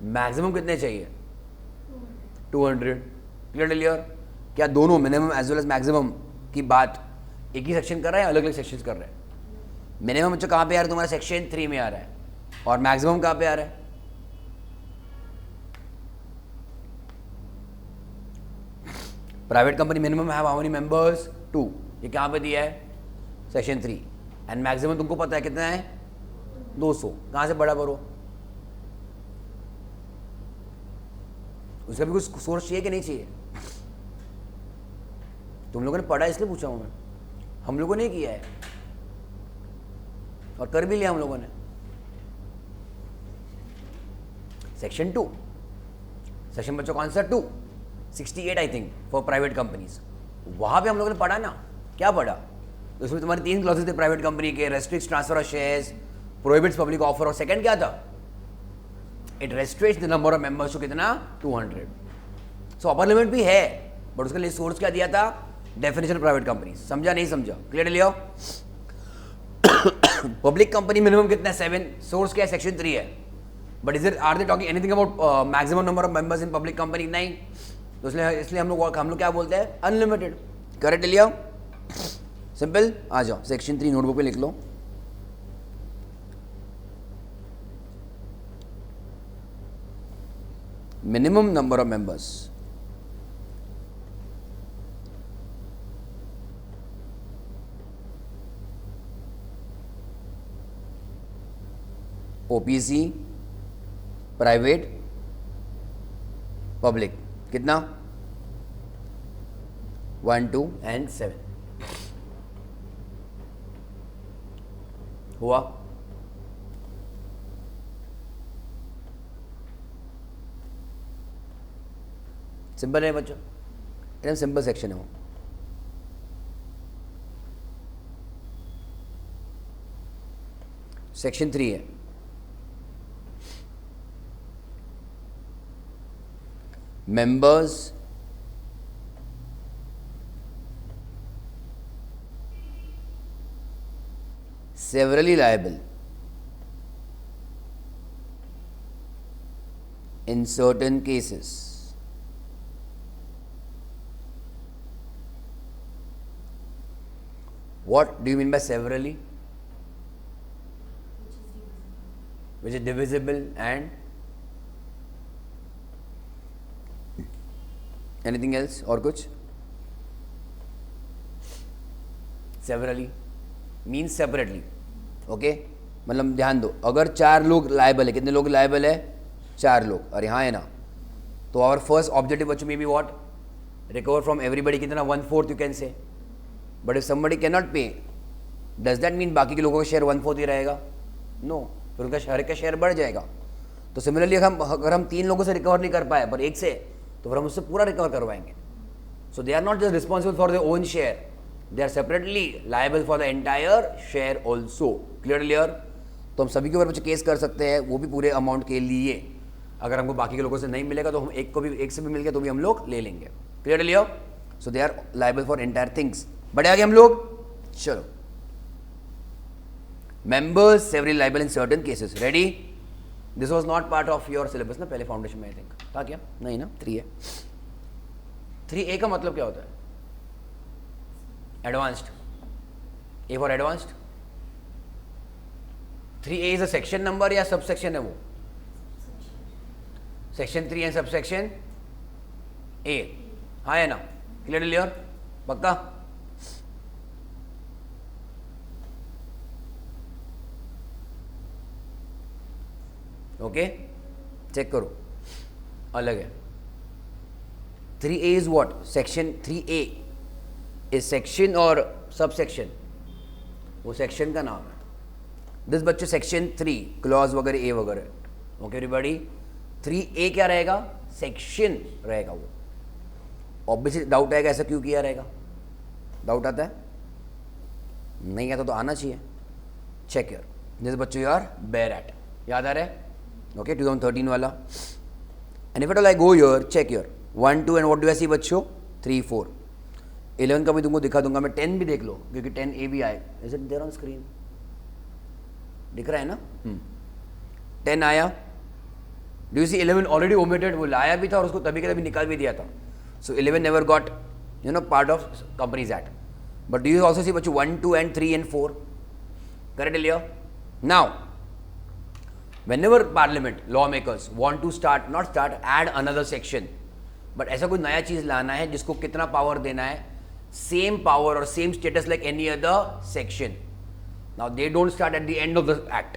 मैक्सिमम कितने चाहिए? 200. Clear clear? क्या दोनों minimum as well as maximum की बात एक ही सेक्शन कर रहे हैं, अलग अलग सेक्शन कर रहे हैं? मिनिमम बच्चों कहाँ पे आ रहा है तुम्हारा? सेक्शन 3 में आ रहा है. और मैक्सिमम कहाँ पे आ रहा है? Private company minimum have how many members? 2. ये कहाँ पे दिया है? सेक्शन 3. एंड मैक्सिमम तुमको पता है कितना है? 200. कहाँ से बड़ा करो? उसका भी कुछ सोर्स चाहिए कि नहीं चाहिए? तुम लोगों ने पढ़ा इसलिए पूछा हूं मैं. हम लोगों ने किया है और कर भी लिया हम लोगों ने. सेक्शन 2 सेक्शन बच्चों कौन सा? 268 I think for private companies. वहां पे हम लोगों ने पढ़ा ना. क्या पढ़ा? उसमें तुम्हारे 3 क्लॉसेस थे प्राइवेट कंपनी के. Restricts transfer of shares, prohibits public offer, और सेकंड क्या था? It restricts the number of members to कितना? 200. सो अपर लिमिट भी है, बट उसके लिए सोर्स क्या दिया था? Definition private company. समझा नहीं समझा? Clear Leo? Public company minimum कितना है? 7. सोर्स क्या है? सेक्शन 3 है. But is it are they talking anything about maximum number of members in public company? नहीं. तो इसलिए हम लोग क्या बोलते हैं? अनलिमिटेड. Correct Leo? सिंपल. आ जाओ सेक्शन 3 नोटबुक पे लिख लो. minimum number of members. OPC, private, public कितना? 1, 2 and 7. हुआ? सिंपल है बच्चों, एकदम सिंपल सेक्शन है वो. सेक्शन 3 है. Members severally liable in certain cases. What do you mean by severally? Which is divisible and anything else और कुछ? Severally means separately. Okay? मतलब ध्यान दो, अगर 4 लोग लाइबल है, कितने लोग लाइबल है? 4 लोग. और यहाँ है ना, तो आवर फर्स्ट ऑब्जेक्टिव बच्चों में be what? Recover from everybody. कितना? 1/4 यू कैन से. But if somebody can not पे, डज दैट मीन बाकी के लोगों का शेयर 1/4 ही रहेगा? नो. फिर उनका शहर का शेयर बढ़ जाएगा. तो सिमिलरली अगर हम 3 लोगों से रिकवर नहीं कर पाए पर एक से, तो फिर हम उससे पूरा रिकवर करवाएंगे. So they are not just responsible for their own share, they are separately liable for the entire share also. Clear? तो हम सभी के ऊपर बच्चे केस कर सकते हैं, वो भी पूरे अमाउंट के लिए. अगर हमको बाकी के लोगों से नहीं मिलेगा तो हम एक से भी मिल गया तो भी हम लोग ले लेंगे. Clear? So they are liable for entire things. बढ़े आगे हम लोग. चलो, members severally liable in certain cases. Ready? This was not part of your syllabus ना पहले फाउंडेशन में, आई थिंक था क्या? नहीं ना. 3 है. 3A का मतलब क्या होता है? Advanced. A for advanced. 3A is a section number या सब सेक्शन है वो? Section 3 and sub section A. हाँ है ना? क्लियर? पक्का? ओके, चेक करो. अलग है. 3A is what? Section 3A is section और subsection. वो सेक्शन का नाम है. दिस बच्चे सेक्शन 3 क्लॉज वगैरह ए वगैरह. ओके एवरीबॉडी, 3A क्या रहेगा? सेक्शन रहेगा वो. ऑब्वियसली डाउट आएगा ऐसा क्यों किया रहेगा? डाउट आता है? नहीं आता तो आना चाहिए. चेक योर दिस बच्चों यू आर बेयर एट. याद आ रहा है? ओके 2013 वाला. And if at all I go your check your 1 2 and what do I see बच्चों? 3 4. 11 का भी तुमको दिखा दूंगा मैं. 10 भी देख लो क्योंकि 10A भी आए. Is it there on screen? दिख रहा है ना? 10 आया. Do you see 11 already omitted? वो लाया भी था और उसको तभी के तभी निकाल भी दिया था. सो 11 never got part of companies act. But do you also see बच्चों 1 2 and 3 and 4? करेक्ट लिया. Now whenever parliament lawmakers want to add another section, but ऐसा कोई नया चीज लाना है जिसको कितना पावर देना है? सेम पावर और same status like any other section. Now they don't start at the end of the act.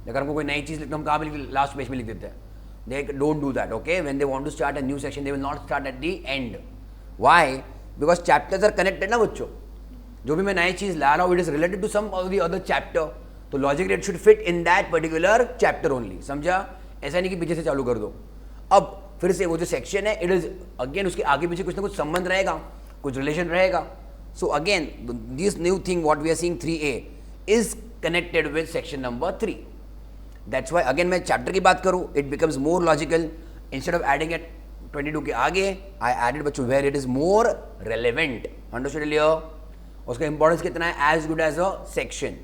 अगर हमको कोई नई चीज लिखना, हम कहाँ पे लास्ट पेज में लिख देते हैं. They don't do that. Okay, when they want to start a new section they will not start at the end. Why? Because chapters are connected ना बच्चों. जो भी मैं नई चीज ला रहा हूँ it is related to some of the other chapter. तो logically it should fit in that particular chapter only. समझा? ऐसा नहीं कि पीछे से चालू कर दो. अब फिर से वो जो सेक्शन है इट इज अगेन उसके आगे पीछे कुछ ना कुछ संबंध रहेगा, कुछ रिलेशन रहेगा. So again this new thing what we are seeing 3A is connected with section number 3. That's why again मैं चैप्टर की बात करूं it becomes more logical. Instead of adding at 22 के आगे आई एडेड बच्चों where it is more relevant. Understood Leo? उसका इंपॉर्टेंस कितना है? As good as a section.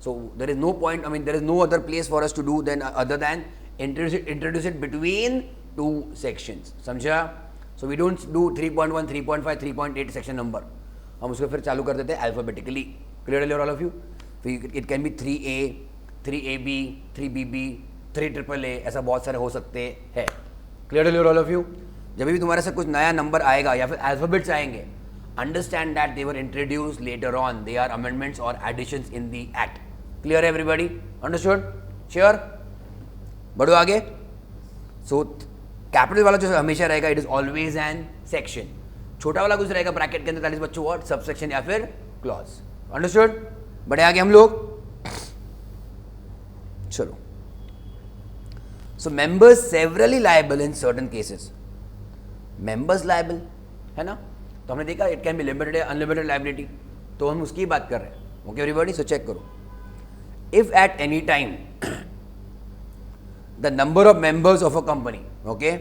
So there is no point, I mean there is no other place for us to do then other than introduce it between two sections. समझा? So we don't do 3.1, 3.5, 3.8 section number. हम उसको फिर चालू कर देते हैं alphabetically. Clearly all of you? It can be 3A, 3AB, 3BB, 3AAA, ऐसा बहुत सारे हो सकते हैं. Clearly all of you? जब भी तुम्हारे से कुछ नया नंबर आएगा या फिर alphabets आएंगे, understand that they were introduced later on. They are amendments or additions in the act. Clear everybody? Understood? Sure? बढ़ो आगे. So कैपिटल वाला जो हमेशा रहेगा it is always an section. छोटा वाला कुछ रहेगा ब्रैकेट के अंदर दैट इज बच्चों व्हाट? सबसेक्शन या फिर क्लॉज. अंडरस्टूड? बढ़े आगे हम लोग. चलो. So members severally liable in certain cases. Members liable है ना? तो हमने देखा it can be limited unlimited liability. तो हम उसकी बात कर रहे हैं. Okay everybody? सो चेक करो. If at any time the number of members of a company, okay,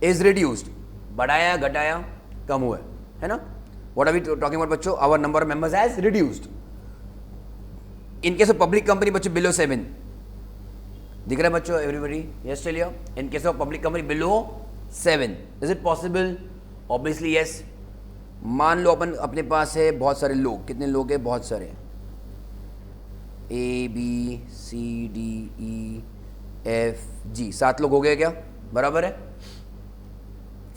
is reduced, बढ़ाया घटाया कम हुआ है ना? What are we talking about बच्चों? Our number of members has reduced. In case of public company बच्चों below 7. दिख रहा है बच्चों everybody? Yes tell you. In case of public company below 7. Is it possible? Obviously yes. मान लो अपन अपने पास है बहुत सारे लोग. कितने लोग हैं? बहुत सारे. A B C D E F G 7 लोग हो गए क्या? बराबर है?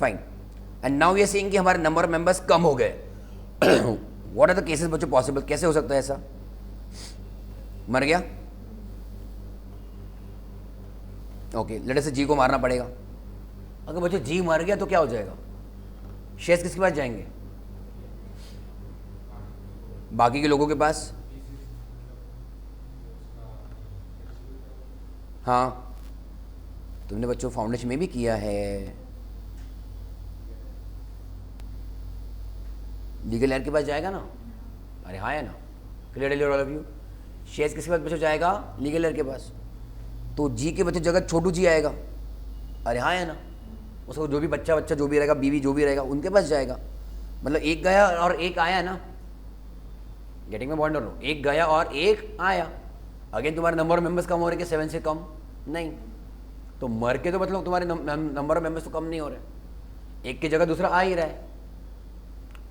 Fine. And now we are seeing कि हमारे नंबर ऑफ मेंबर्स कम हो गए. व्हाट आर द केसेस बच्चों पॉसिबल? कैसे हो सकता है ऐसा? मर गया? ओके लेट अस से जी को मारना पड़ेगा. अगर बच्चों जी मर गया तो क्या हो जाएगा? शेयर्स किसके पास जाएंगे? बाकी के लोगों के पास. हाँ तुमने बच्चों फाउंडेशन में भी किया है. लीगल एयर के पास जाएगा ना? अरे हाँ है ना? Clearly all of you. Shares किसके पास बच्चों जाएगा? लीगल एयर के पास. तो जी के बच्चों जगह छोटू जी आएगा. अरे हाँ है ना? उसको जो भी बच्चा जो भी रहेगा, बीवी जो भी रहेगा, उनके पास जाएगा. मतलब एक गया और एक आया ना? गेटिंग में पॉइंट. एक गया और एक आया. अगेन तुम्हारे नंबर ऑफ मेंबर्स कम हो रहे हैं 7 से कम नहीं. तो मर के तो मतलब तुम्हारे नंबर ऑफ मेंबर्स तो कम नहीं हो रहे. एक की जगह दूसरा आ ही रहा है.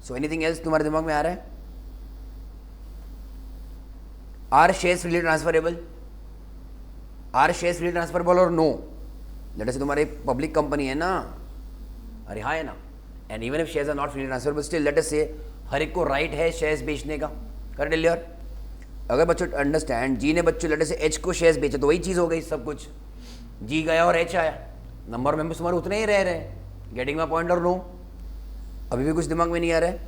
सो एनीथिंग एल्स तुम्हारे दिमाग में आ रहा है? Are shares freely transferable? Are shares freely transferable और नो? लेट अस से तुम्हारी पब्लिक कंपनी है ना? अरे हाँ है ना? And even if shares are not freely transferable still let us say हर एक को राइट है शेयर्स बेचने का. कर डिलियर. अगर बच्चों अंडरस्टैंड जी ने बच्चों लेटर से एच को शेयर्स बेचे तो वही चीज़ हो गई सब कुछ. जी गया और एच आया. नंबर ऑफ मेंबर्स तुम्हारे उतने ही रह रहे। गेटिंग माई पॉइंट और नो? अभी भी कुछ दिमाग में नहीं आ रहा है?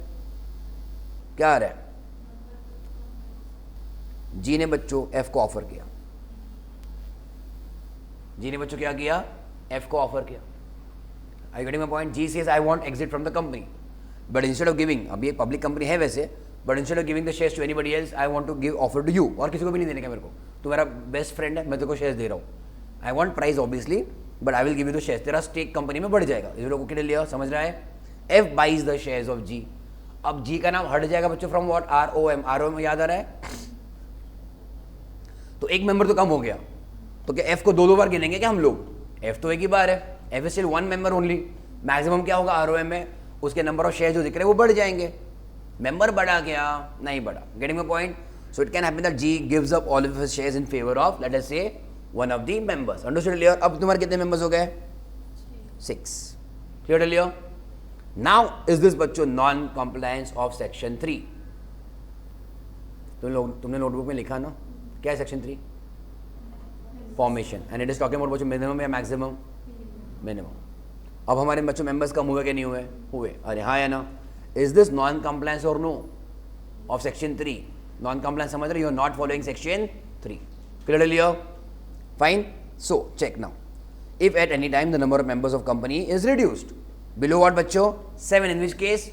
क्या आ रहा है? जी ने बच्चों एफ को ऑफर किया। जी ने बच्चों क्या किया? एफ को ऑफर किया। I getting my point? G says I want exit from the company, but instead of giving, अभी एक पब्लिक कंपनी है वैसे, but instead of giving the shares to anybody else I want to give offer to you, और किसी को भी नहीं देने का मेरे को, तू मेरा बेस्ट फ्रेंड है, मैं तेरे को शेयर्स दे रहा हूँ। I want price obviously, but I will give you the shares, तेरा स्टेक कंपनी में बढ़ जाएगा। इस लोगों के लिए समझ रहा है? F buys the shares of G. अब जी का नाम हट जाएगा बच्चों from what? R O M. R O M याद आ रहा है? तो एक मेंबर तो कम हो गया, तो क्या एफ को दो बार गिनेंगे क्या हम लोग? एफ तो एक ही बार है, F is still one member only. Maximum क्या होगा आर ओ एम में? उसके नंबर ऑफ शेयर जो दिख रहे हैं वो बढ़ जाएंगे। मेंबर बढ़ा क्या? नहीं बढ़ा। Getting my point? So it can happen that G gives up all of his shares in favour of let us say one of the members. Understood clear? अब तुम्हारे कितने मेंबर्स हो गए? 6। Clear clear? Now is this बच्चों नॉन कंप्लायंस ऑफ सेक्शन 3? तुमने नोटबुक में लिखा ना, क्या है section 3? Formation, and it is talking about बच्चों मिनिमम या मैक्सिमम? मिनिमम। अब हमारे बच्चों मेंबर्स कम हुए कि नहीं हुए? हुए। अरे हाँ या ना? इज दिस नॉन कंप्लायंस और no of section 3? Non compliance समझ रहे? You are not following section 3। Clear Leo? Fine. So check now, if at any time the number of members of company is reduced below what बच्चों? 7, in which case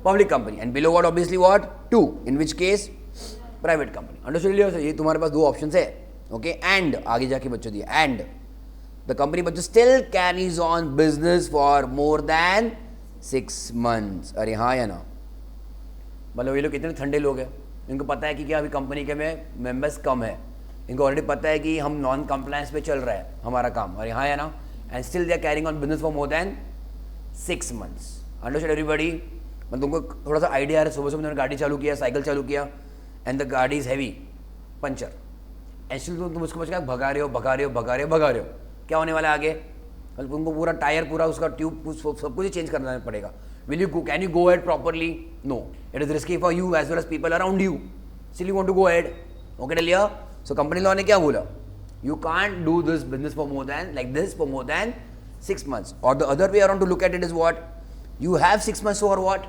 public company, and below what obviously what? 2, in which case private company. Understood Leo? ये तुम्हारे पास दो ऑप्शंस है। ओके, एंड आगे जाके बच्चों दिया and the company but still carries on business for more than 6 months। अरे हाँ या ना? मतलब ये लोग कितने ठंडे लोग हैं, इनको पता है कि क्या अभी कंपनी के में मेंबर्स कम है, इनको ऑलरेडी पता है कि हम नॉन कंप्लायंस पे चल रहा है हमारा काम। अरे हाँ या ना? And still they are carrying on business for more than 6 months। Understood everybody? मतलब तुमको थोड़ा सा आइडिया है? सुबह तुमने गाड़ी चालू किया, साइकिल चालू किया, एंड द गाड़ी is heavy, puncture, and still तुम उसको भगा रहे हो, क्या होने वाला है आगे? मतलब तुमको पूरा टायर, पूरा उसका ट्यूब, सब कुछ चेंज करना पड़ेगा। Will you can you go ahead properly? No, it is risky for you as well as people around you, still you want to go ahead. Okay डलिया? सो कंपनी लॉ ने क्या बोला? You can't do this business for more than like this for more than 6 months, और the other way around to look at it is what? You have 6 months for what?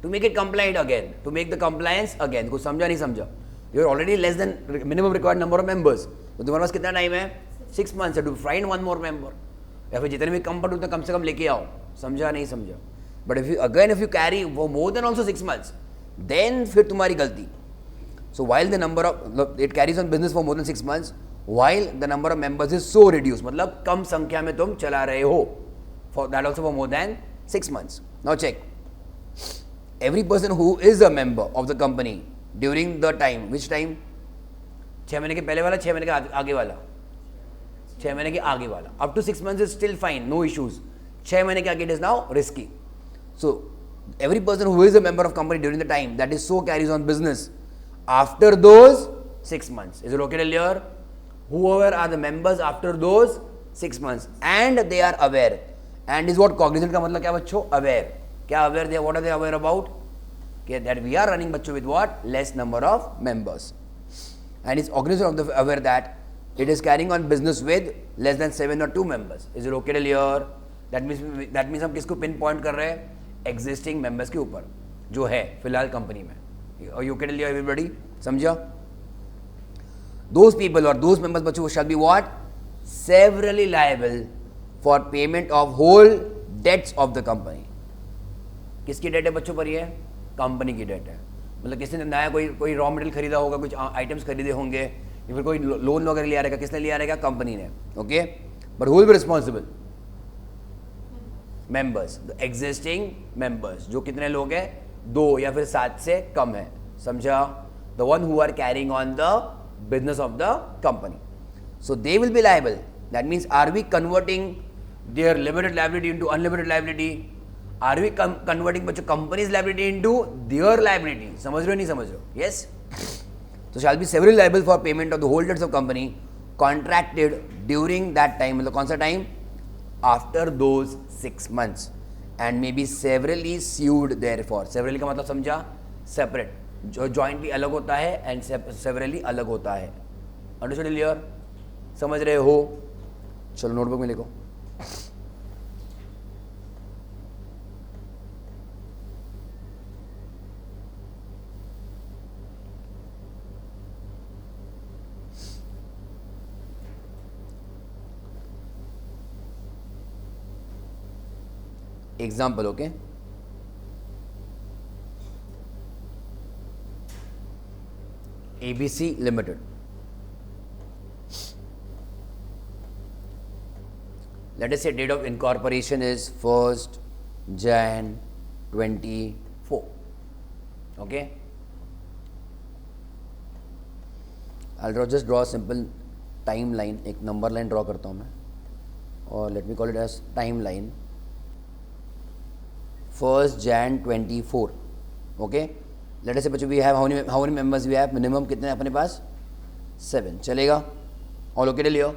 To make it compliant again, to make the compliance again. कुछ समझा नहीं समझा? You are already less than minimum required number of members, तो तुम्हारे पास कितना टाइम है? 6 months है to find one more member, या फिर जितने भी कम पड़े उतने कम से कम लेके आओ। समझा नहीं समझा? बट इफ यू कैरी वो more than also 6 months, then फिर तुम्हारी गलती। So while the number of it carries on business for more than 6 months, while the number of members is so reduce, मतलब कम संख्या में तुम चला रहे हो, for that also for more than 6 months। Now check, every person who is a member of the company during the time, which time? 6 महीने के पहले वाला, 6 महीने के आगे वाला, 6 महीने के आगे वाला, up to 6 months is still fine, no issues। 6 महीने के आगे it is now risky। So every person who is a member of company during the time that is so carries on business after those 6 months, is it okay till here? Whoever are the members after those 6 months and they are aware, and is what cognizant का मतलब क्या बच्चों? aware। क्या aware? they what are they aware about? that we are running बच्चों with what? less number of members, and is cognizant of the aware that it is carrying on business with less than 7 or 2 members। is it okay till here? that means हम किसको पिन पॉइंट कर रहे हैं? existing members के ऊपर जो है फिलहाल कंपनी में। और you okay till here everybody? समझा? those people or those members बच्चों shall be what? severally liable for payment of whole debts of the company। किसकी डेट है बच्चों पर? ये कंपनी की डेट है। मतलब किसी ने नया कोई रॉ मटेरियल खरीदा होगा, कुछ आइटम्स खरीदे होंगे, या फिर कोई लोन वगैरह लिया रहेगा, किसने लिया रहेगा? कंपनी ने। Okay, but who will be responsible? Members, the existing members, जो कितने लोग हैं? 2 या फिर 7 से कम है। समझा? The one who are carrying on the business of the company, so they will be liable. That means are we converting their limited liability into unlimited liability? Are we converting बच्चों company's liability into their liability? समझ रहे हो नहीं समझ रहे हो? यस। तो shall be severally liable for payment of the holders of company contracted during that time. मतलब कौन सा टाइम? After those 6 months, and may be severally sued therefore. Severally का मतलब समझा? सेपरेट, जो जॉइंटली अलग होता है एंड सेवरली अलग होता है। Understood clear? समझ रहे हो? चलो नोटबुक में लिखो. Example. Okay, ABC Limited. Let us say date of incorporation is 1st Jan 24. Okay, I'll just draw a simple timeline. एक number line draw करता हूँ मैं, और let me call it as timeline. 1st Jan 24. Okay, let us say बच्चों we have how many members we have, minimum कितने हैं अपने पास, 7. चलेगा. All okay till here.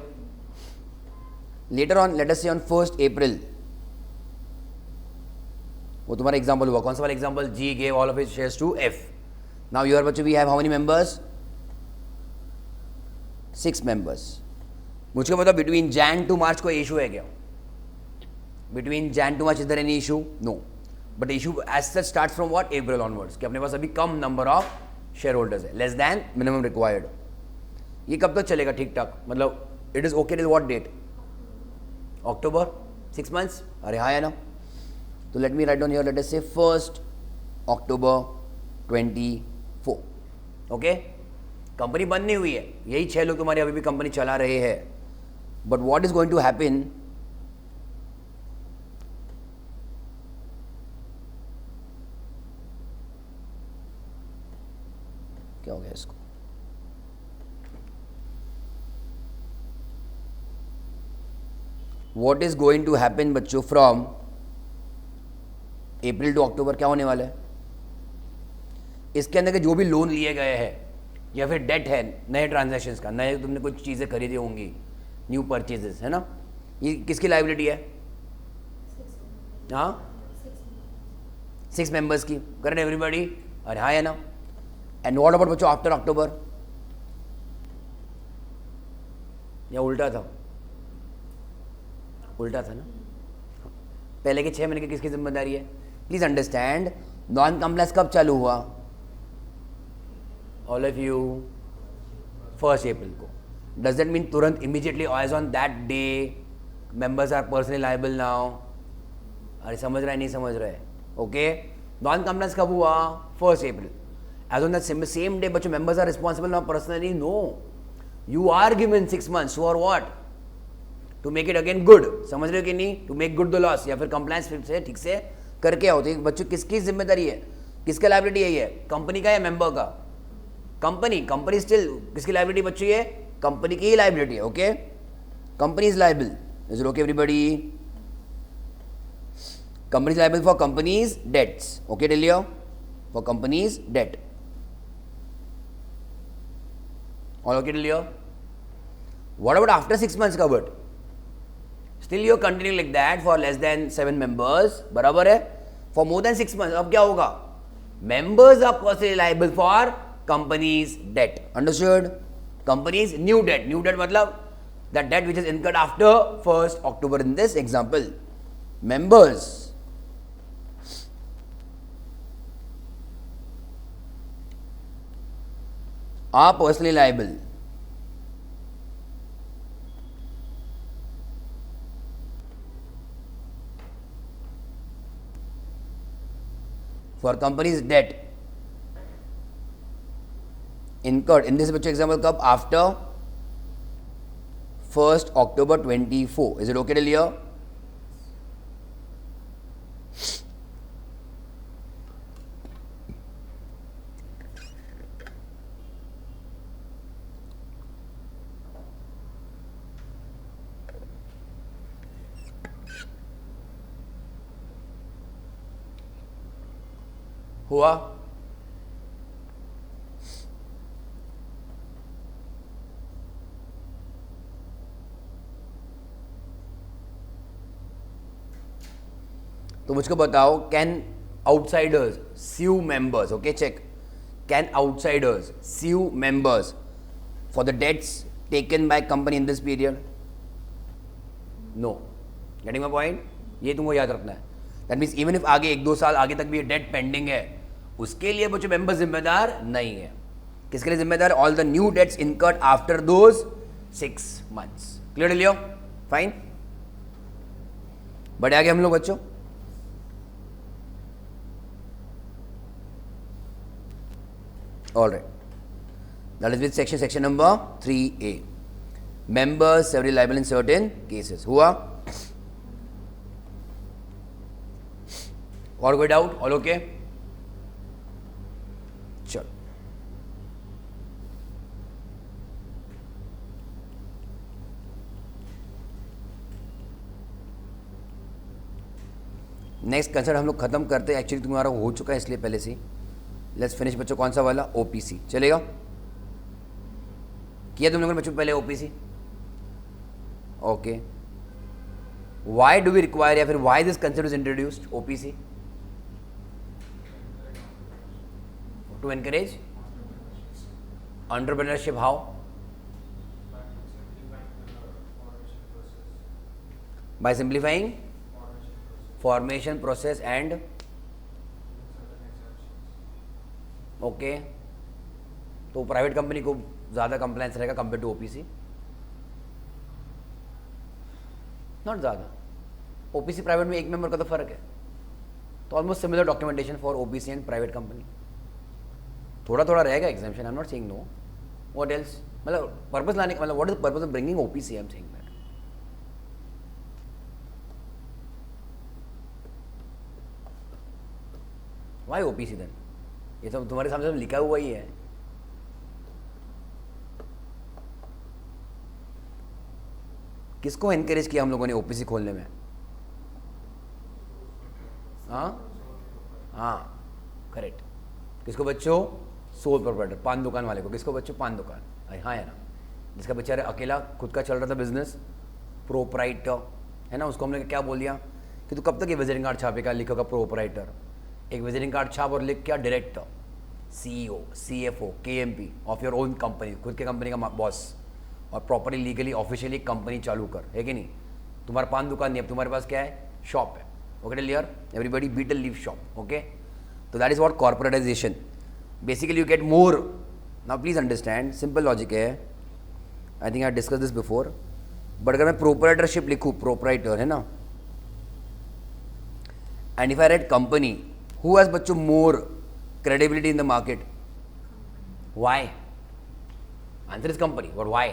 Later on, let us say on 1st April, वो तुम्हारा एग्जाम्पल हुआ. कौन सा वाला example? G gave all of his shares to F. Now here बच्चों we have how many members, 6 members. मुझको बताओ between Jan to March कोई issue है क्या? Between Jan to March is there any issue? No. But the issue as such starts from what? April onwards. कि अपने पास अभी कम number of shareholders है, less than minimum required. ये कब तक चलेगा ठीक ठाक? मतलब it is okay till what date? October, 6 months. अरे हाँ है ना. तो let me write down here, let us say 1st October 24. Okay, company बंद नहीं हुई है, यही 6 लोग तुम्हारे अभी भी कंपनी चला रहे हैं. But what is going to happen, क्या हो गया इसको, what is going to happen बच्चों फ्रॉम अप्रैल टू अक्टूबर, क्या होने वाला है इसके अंदर के जो भी लोन लिए गए हैं या फिर डेट है नए ट्रांजैक्शंस का, नए तुमने कुछ चीज़ें खरीदी होंगी, न्यू परचेजेस है ना, ये किसकी लाइबिलिटी है? हाँ 6 मेंबर्स की. Correct everybody? अरे हाँ है ना. एंड व्हाट अबाउट बच्चों आफ्टर अक्टूबर, या उल्टा था? उल्टा था ना. पहले के 6 महीने की किसकी जिम्मेदारी है? प्लीज अंडरस्टैंड, नॉन कॉम्प्लेक्स कब चालू हुआ? All of you 1st April को. डज दैट मीन तुरंत immediately as on that day members are personally liable now? अरे समझ रहा है नहीं समझ रहा है? ओके, नॉन कॉम्प्लेक्स कब हुआ? 1st April. As on that same day बच्चों members are responsible now personally? No, you are given 6 months for what? To make it again good. समझ रहे हो कि नहीं? To make good the loss, या फिर कंप्लायंस फिर से ठीक से करके आओ. तो बच्चों किसकी जिम्मेदारी है, किसका लायबिलिटी है ये? कंपनी का या मेंबर का? कंपनी स्टिल किसकी लायबिलिटी बच्चों? ये कंपनी की ही लायबिलिटी है. Okay, company is liable. Is it okay everybody? Company is liable for companies debts. Okay till here, for companies debt. All okay till here? What about after 6 months covered? Still you continue like that for less than 7 members, बराबर है? For more than 6 months, अब क्या होगा? Members are personally liable for company's debt. Understood? Company's new debt. New debt मतलब that debt which is incurred after 1st October in this example. Members are personally liable for company's debt incurred in this बच्चों example कब? After 1st October 24. Is it okay till here? हुआ? तो मुझको बताओ, can outsiders sue members? Okay check, can outsiders sue members for the debts taken by company in this period? No, getting my point? ये तुमको याद रखना है. दैट मीन्स इवन इफ आगे 1-2 साल आगे तक भी ये डेट पेंडिंग है, उसके लिए बच्चों मेंबर जिम्मेदार नहीं है. किसके लिए जिम्मेदार? All the new debts incurred after those 6 months. Clear Leo? Fine. बढ़े आगे हम लोग बच्चों. All right, that is with section number 3A. Members severally liable in certain cases. हुआ? और कोई डाउट? All okay? चलो, नेक्स्ट कंसेप्ट हम लोग खत्म करते हैं. एक्चुअली तुम्हारा हो चुका है इसलिए पहले से. लेट्स फिनिश बच्चों. कौन सा वाला? ओपीसी. चलेगा? किया तुम लोगों ने बच्चों पहले OPC? Okay. Why do we require, या फिर why this concept is introduced OPC? To encourage entrepreneurship. How? By simplifying formation process and okay. तो प्राइवेट कंपनी को ज़्यादा कंप्लायंस रहेगा कंपेयर टू ओपीसी? नॉट ज़्यादा. ओपीसी प्राइवेट में 1 मेंबर का तो फर्क है. तो almost similar documentation for OPC and private company. थोड़ा थोड़ा रहेगा exemption. I am not saying no. What else? मतलब पर्पस लाने का मतलब what is the purpose of bringing OPC? I am saying that. Why OPC then? ये तो तुम्हारे सामने सब लिखा हुआ ही है. किसको एनकरेज किया हम लोगों ने ओपीसी खोलने में? हाँ हाँ, करेक्ट. किसको बच्चों? सोल प्रोप्राइटर, पान दुकान वाले को. किसको बच्चों? पान दुकान. हाँ है ना, जिसका बेचारा अकेला खुद का चल रहा था बिजनेस, प्रोप्राइटर है ना. उसको हमने क्या बोल दिया कि तू कब तक ये विजिटिंग कार्ड छापेगा? लिखोगा प्रोप्राइटर. एक विजिटिंग कार्ड छाप और लिख क्या? Director, CEO, CFO, KMP of your own company. खुद के कंपनी का बॉस. और प्रॉपरली लीगली ऑफिशियली कंपनी चालू कर. है कि नहीं? तुम्हारा पान दुकान नहीं, अब तुम्हारे पास क्या है? शॉप है. Okay clear? Everybody beat a leave shop. Okay, तो that is what corporatisation. Basically you get more. Now please understand, simple logic है. I think I discuss this before. But अगर मैं प्रोप्राइटरशिप लिखूँ, प्रोप्राइटर है ना, and if I write company, who has बच्चों more credibility in the market? Why? Answer is company. But why?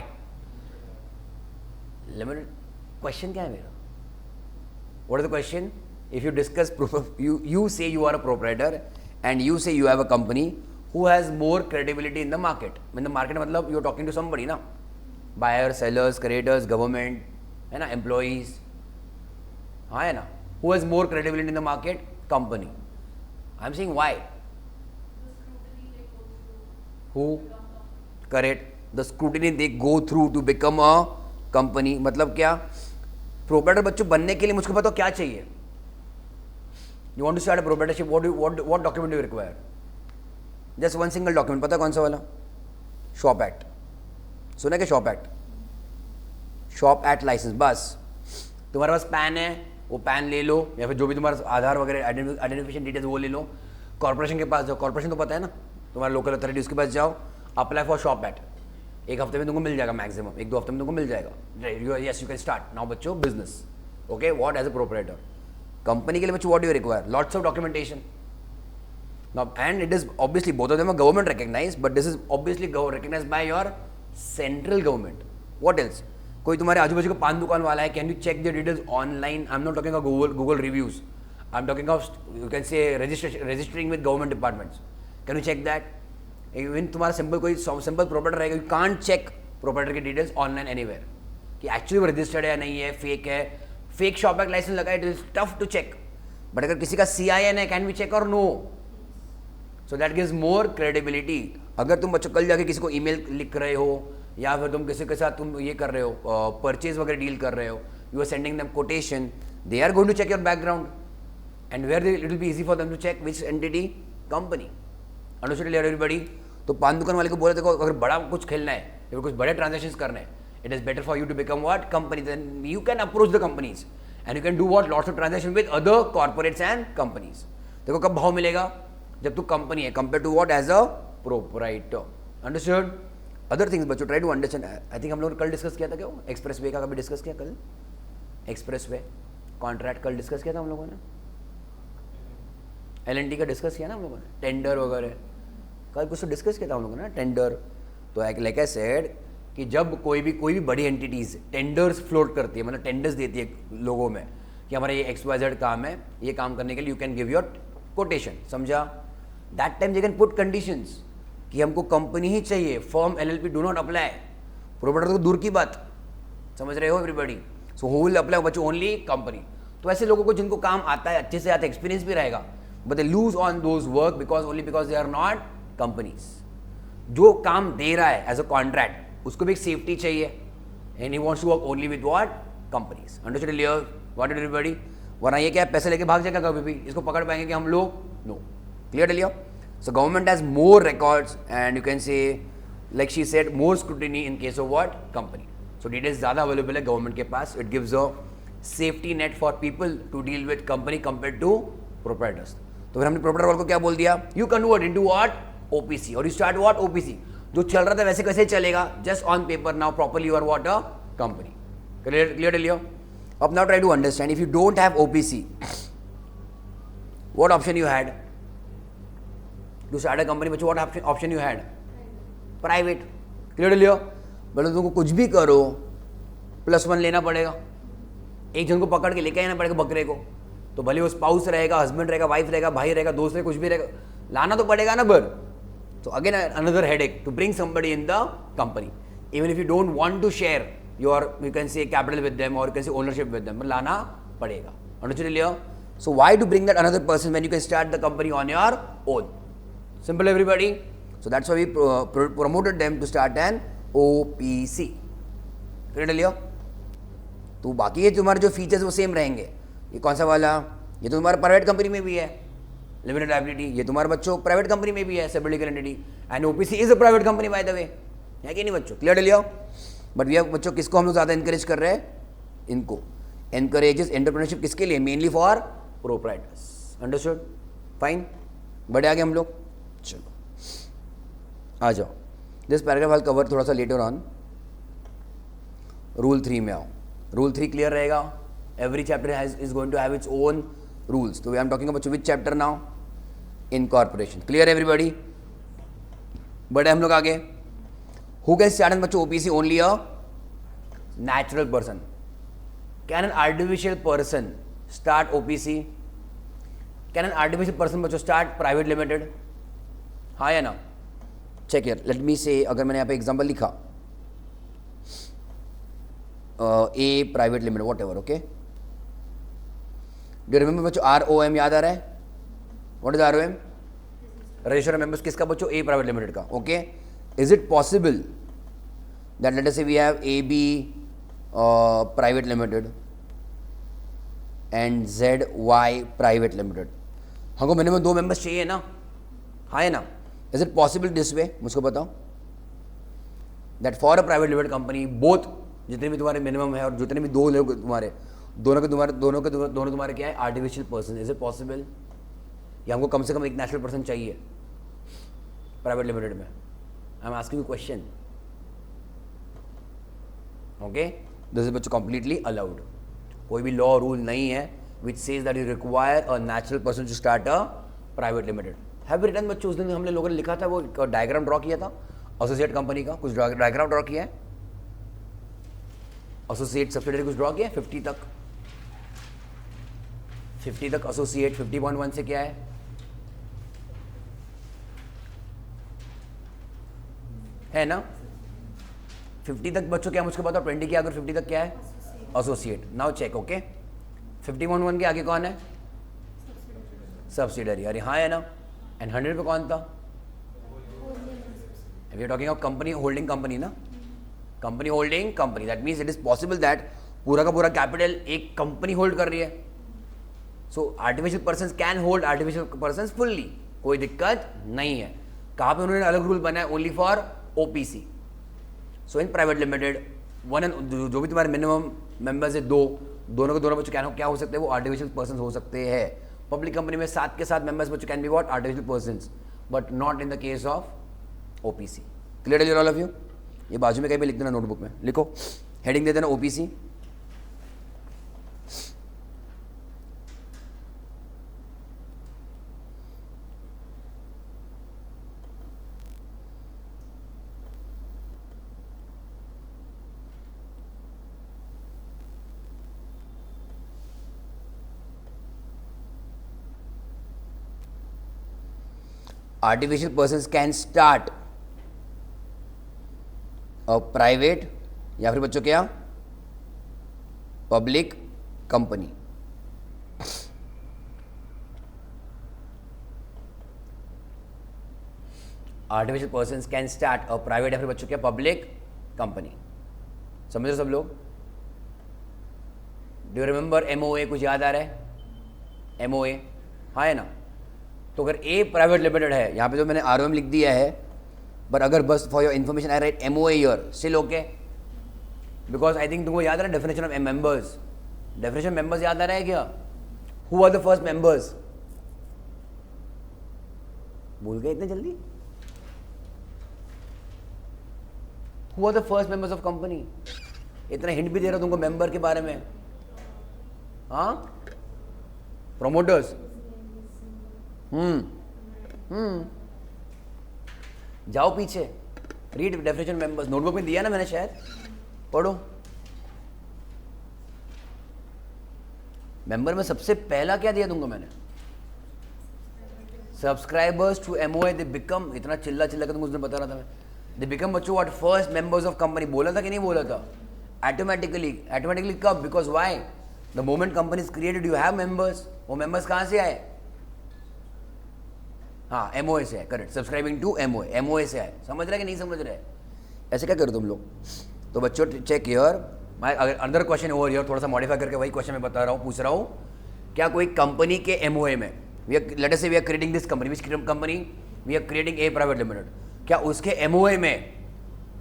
Limited. Question क्या है मेरा? What is the question? If you discuss proof of, you say you are a proprietor and you say you have a company, who has more credibility in the market? In the market मतलब you are talking to somebody ना, buyers, sellers, creditors, government है ना, employees. हाँ है ना? Who has more credibility in the market? Company. I am saying why? Who? Correct. The scrutiny they go through to become a company. मतलब क्या? प्रोप्राइटर बच्चों बनने के लिए मुझको बताओ क्या चाहिए? You want to start a proprietorship? What document do you require? Just one single document. पता कौन सा वाला? Shop act. सुना क्या shop act? Shop act license. बस तुम्हारे पास पैन है, वो पैन ले लो, या फिर जो भी तुम्हारा आधार वगैरह आइडेंटिफिकेशन डिटेल्स वो ले लो. कॉर्पोरेशन के पास जाओ. कॉर्पोरेशन तो पता है ना, तुम्हारा लोकल अथॉरिटी, उसके पास जाओ, अप्लाई फॉर शॉप एक्ट. 1 हफ्ते में तुमको मिल जाएगा, मैक्सिमम 1-2 हफ्ते में तुमको मिल जाएगा. Yes, you can start now बच्चों business. Okay, what as a proprietor. Company के लिए बच्चों what you require? Lots of documentation. Now and it is obviously both of them are government recognised, but this is obviously recognised by your central government. What else? कोई तुम्हारे आजू बाजू का पान दुकान वाला है, can you check the details online? I am not talking of Google reviews. I am talking of, you can say registering with government departments. Can you check that? Even तुम्हारा सिंपल कोई सिंपल प्रोप्राइटर रहेगा, यू कांट चेक प्रोप्राइटर की डिटेल्स ऑनलाइन एनीवेयर कि एक्चुअली वो रजिस्टर्ड है या नहीं है, फेक है. फेक शॉप एक्ट लाइसेंस लगा है, it is tough to check. But अगर किसी का CIN है, कैन वी चेक और no? So that gives more credibility. अगर तुम बच्चों कल जाके किसी को ईमेल लिख रहे हो, या फिर तुम किसी के साथ तुम ये कर रहे हो, परचेज वगैरह डील कर रहे हो, you are sending them quotation, they are going to check your background, and where it will be easy for them to check which entity, company. Understood everybody? तो पान दुकान वाले को बोले देखो, अगर बड़ा कुछ खेलना है या कुछ बड़े ट्रांजेक्शन्स करने हैं, it is better for you to become what? Company. Then you can approach the companies and you can do what? Lots of transaction with other corporates and companies. देखो कब भाव मिलेगा? जब तू कंपनी है, compared to what? As a proprietor. Understood? Other things बच्चों try to understand. I think हम लोग कल डिस्कस किया था क्या? एक्सप्रेस वे का कभी डिस्कस किया कल? एक्सप्रेस वे कॉन्ट्रैक्ट कल डिस्कस किया था हम लोगों ने. LNT का डिस्कस किया ना हम लोगों ने. टेंडर वगैरह कल कुछ तो डिस्कस किया था हम लोगों ने. टेंडर तो लाइक आई सेड कि जब कोई भी बड़ी एंटिटीज टेंडर्स फ्लोट करती है, मतलब टेंडर्स देती है लोगों में कि हमारा ये XYZ काम है, ये काम करने के लिए you can give your quotation. समझा? That time they can put conditions कि हमको कंपनी ही चाहिए, firm LLP do not apply. Proprietor तो दूर की बात. समझ रहे हो everybody? So who will apply बच्चों? Only company. तो ऐसे लोगों को जिनको काम आता है, अच्छे से आता है, एक्सपीरियंस भी रहेगा, but they lose on those work because they are not companies. जो काम दे रहा है एज अ कॉन्ट्रैक्ट, उसको भी एक सेफ्टी चाहिए, and he wants to work only with what? Companies. Understood clear? What everybody? वरना ये क्या पैसे लेके भाग जाएगा कभी भी, इसको पकड़ पाएंगे कि हम लोग? No. Clear clear? So government has more records and you can say like she said more scrutiny in case of what? Company. So details ज़्यादा अवेलेबल है गवर्नमेंट के पास. It gives a safety net for people to deal with company compare to proprietors. तो फिर हमने प्रोप्राइटर को क्या बोल दिया? You convert into what? OPC. और यू स्टार्ट व्हाट? OPC. जो चल रहा था वैसे कैसे चलेगा? Just on paper. Now properly you are what? A company. Clear clear clear? अब now try to understand. If you don't have OPC, what option you had to start a company? बच्चों what option you had? Private. Clear clear? बोलो तुमको कुछ भी करो +1 लेना पड़ेगा. एक जन को पकड़ के लेके आना पड़ेगा बकरे को. तो भले वो स्पाउस रहेगा, हस्बैंड रहेगा, वाइफ रहेगा, भाई रहेगा, दोस्त रहेगा, कुछ भी रहेगा, लाना तो पड़ेगा ना. बर so again another headache to bring somebody in the company, even if you don't want to share your, you can say, capital with them or you can say ownership with them, but लाना पड़ेगा. Understood clear? So why to bring that another person when you can start the company on your own? Simple everybody. So that's why we promoted them to start an OPC. Clear? तो बाकी ये तुम्हारे जो फीचर्स वो सेम रहेंगे. ये कौन सा वाला? ये तो तुम्हारा प्राइवेट कंपनी में भी है, लिमिटेड लायबिलिटी. ये तुम्हारे बच्चों प्राइवेट कंपनी में भी है, separate legal entity. And OPC is a private company by the way. है कि नहीं बच्चों? क्लियर लिया? बट ये बच्चों किसको हम लोग ज़्यादा इंकरेज कर रहे हैं? इनको. एनकरेजेस एंटरप्रेन्योरशिप किसके लिए? Mainly for proprietors. Understood? Fine. बड़े आगे हम लोग. चलो आ जाओ. दिस पैराग्राफ आई कवर थोड़ा सा लेटर ऑन. रूल 3 में आओ. रूल 3 क्लियर रहेगा. Every chapter is going to have its own rules. So we are talking about which chapter now? Incorporation. Clear everybody? बड़े हम लोग आगे. Who can start an बच्चों OPC? Only a natural person. Can an artificial person start OPC? Can an artificial person बच्चों start private limited? हाँ या ना? Check here. Let me say, अगर मैंने यहाँ पे example लिखा A private limited whatever, okay? Do you remember बच्चों ROM याद आ रहा है? What is ROM? Register of members किसका बच्चों? A private limited का. Okay? Is it possible that let us say we have AB private limited and ZY private limited? हमको मिनिमम 2 मेंबर्स चाहिए ना? हाँ है ना? Is it possible this way? मुझको बताओ. That for a private limited company both जितने भी तुम्हारे मिनिमम है और जितने भी 2 लोग तुम्हारे दोनों तुम्हारे क्या है? Artificial person. Is it possible? या हमको कम से कम एक नेचुरल पर्सन चाहिए प्राइवेट लिमिटेड में? I am asking you question. Okay? This is बच्चों कंप्लीटली अलाउड. कोई भी लॉ रूल नहीं है which says that you require a natural person to start a private limited. Have written बच्चों? उस दिन हमने लोगों ने लिखा था, वो डायग्राम ड्रॉ किया था एसोसिएट कंपनी का. कुछ डायग्राम ड्रॉ किया है? एसोसिएट सब्सिडियरी कुछ ड्रॉ किया है? 50 तक एसोसिएट. 50.1 से क्या है? है ना? 50 तक बच्चों क्या मुझको बताओ? 20 के आगे 50 तक क्या है? एसोसिएट. Now check. ओके? 50.1 के आगे कौन है? सब्सिडियरी. अरे हाँ है ना? एंड 100 पे कौन था? We are talking of company holding company ना. Company holding company. That means it is possible that पूरा का पूरा कैपिटल एक कंपनी होल्ड कर रही है. So artificial person can hold artificial person fully. कोई दिक्कत नहीं है. कहाँ पे उन्होंने अलग रूल बनाया? Only for OPC. So in private limited जो भी तुम्हारे मिनिमम मेंबर्स है दो, दोनों के दोनों बच्चों क्या हो सकते हैं, वो आर्टिफिशियल पर्सन हो सकते हैं। पब्लिक कंपनी में 7 के 7 मेंबर्स बच्चों can be what, artificial person, but not in the case of OPC. Clear all of you? ये बाजू में कहीं भी लिख देना, नोटबुक में लिखो, हेडिंग दे देना OPC. Artificial person can start a private या फिर बच्चों क्या, public company. Artificial person can start a private या फिर बच्चों क्या, पब्लिक कंपनी। समझ रहे सब लोग? Do you remember MOA? कुछ याद आ रहा है? एमओए हाँ है ना? तो अगर ए प्राइवेट लिमिटेड है, यहाँ पे तो मैंने आरओएम लिख दिया है, बट अगर बस for your information I write MOA here, still okay? Because I think तुमको याद आ रहा है definition of members. Definition members याद आ रहा है क्या? Who are the first members? भूल गए इतने जल्दी? Who are the first members of company? इतना हिंट भी दे रहा हूं तुमको मेंबर के बारे में। हाँ, प्रोमोटर्स। जाओ पीछे, रीड डेफिनेशन मेंबर्स, नोटबुक में दिया ना मैंने, शायद पढ़ो। मेंबर में सबसे पहला क्या दिया तुमको मैंने? Subscribers to MOA they become, इतना चिल्ला चिल्ला कर तुमको उसने बता रहा था मैं, दे बिकम बच्चों what, first members of company. बोला था कि नहीं बोला था? ऑटोमेटिकली कब? Because why, the moment company is created you have members. वो मेंबर्स कहां से आए? हाँ, एमओए से है, correct. Subscribing to MOA, MOA से आए। समझ रहे कि नहीं समझ रहे? ऐसे क्या करो तुम लोग? तो बच्चों चेक हियर, मैं अदर क्वेश्चन ओवर हियर, थोड़ा सा मॉडिफाई करके वही क्वेश्चन मैं बता रहा हूँ, पूछ रहा हूँ। क्या कोई कंपनी के एमओए में, let us say we are creating this company, which company we are creating a private limited, क्या उसके एमओए में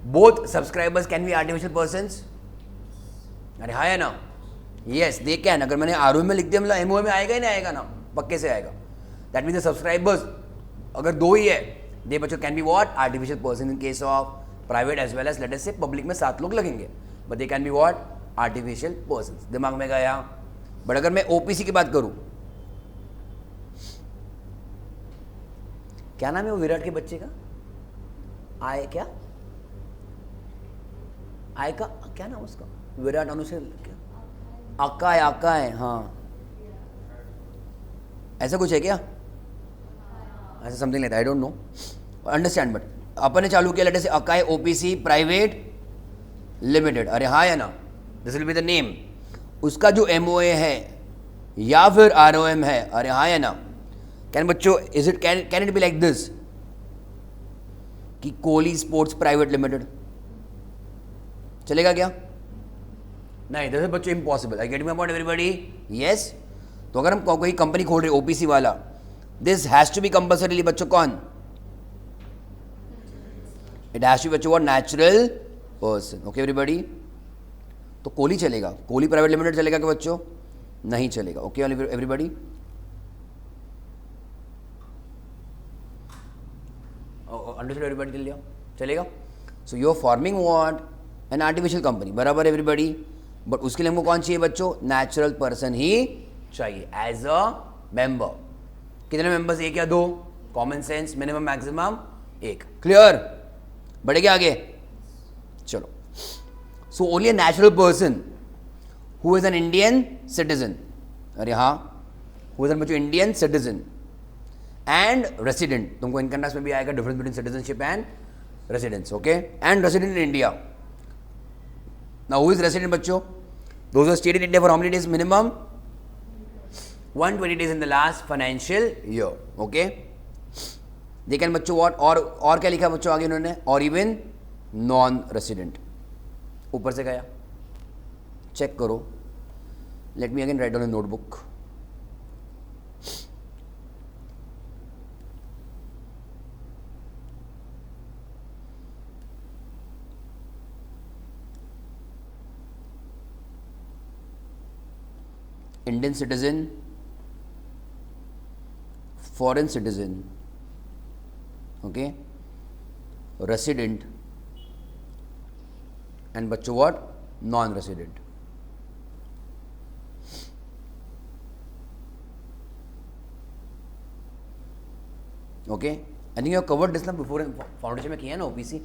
both subscribers can be artificial persons? अरे हाँ है ना? Yes they can. अगर मैंने आरओ में लिख दिया मतलब एमओए में आएगा ही नहीं आएगा ना? पक्के से आएगा। दैट मीन द सब्सक्राइबर्स अगर दो ही है, दे बच्चों can be what, artificial person in case of private as well as let us say public में 7 लोग लगेंगे, but they can be what, artificial person. दिमाग में गया? बट अगर मैं ओपीसी की बात करूं, क्या नाम है वो विराट के बच्चे का? आय क्या? आय का क्या नाम उसका? विराट अनुशेर क्या? आका है हाँ, ऐसा कुछ है क्या? ऐसा something like, I don't know, understand. But अपन ने चालू किया लेटर से अकाई ओपीसी प्राइवेट लिमिटेड। अरे हाँ है ना? This will be the name. उसका जो एमओए है या फिर आरओएम है, अरे हाँ है ना? कैन बच्चों, is it can it be like this कि कोहली स्पोर्ट्स प्राइवेट लिमिटेड? चलेगा क्या? नहीं, दिस इज बच्चों impossible. I get my point everybody? Yes. तो अगर हम कोई कंपनी खोल रहे ओपीसी वाला, this has to be compulsorily बच्चों कौन? इट हैज टू बी बच्चों what, natural person. Okay everybody? तो कोहली चलेगा, कोहली प्राइवेट लिमिटेड चलेगा क्या बच्चों? नहीं चलेगा। Okay everybody? Understood everybody? चल लिया? चलेगा? So you are forming what, an artificial company, बराबर एवरीबॉडी? बट उसके लिए हमको कौन चाहिए बच्चों? नेचुरल पर्सन ही चाहिए एज अ मेंबर। कितने मेंबर्स? एक या दो? कॉमन सेंस, मिनिमम मैक्सिमम एक। क्लियर? बढ़ेंगे आगे? चलो। So only a natural person who is an Indian citizen, अरे हाँ, हु इज एन बच्चों इंडियन सिटीजन एंड रेसिडेंट। तुमको इनकम टैक्स में भी आएगा difference between citizenship and residence, okay? And resident in India. Now who is resident बच्चों? Those who stayed in India for how many days minimum? 120 days in the last financial year, okay? They can बच्चों what, और क्या लिखा बच्चों आगे उन्होंने? और इवन नॉन रेसिडेंट ऊपर से गया, चेक करो। Let me again write down in notebook. Indian citizen, foreign citizen, okay, resident and बच्चों what, non resident. Okay, I think you have covered this ना बिफोर, फाउंडेशन में किया है ना OPC.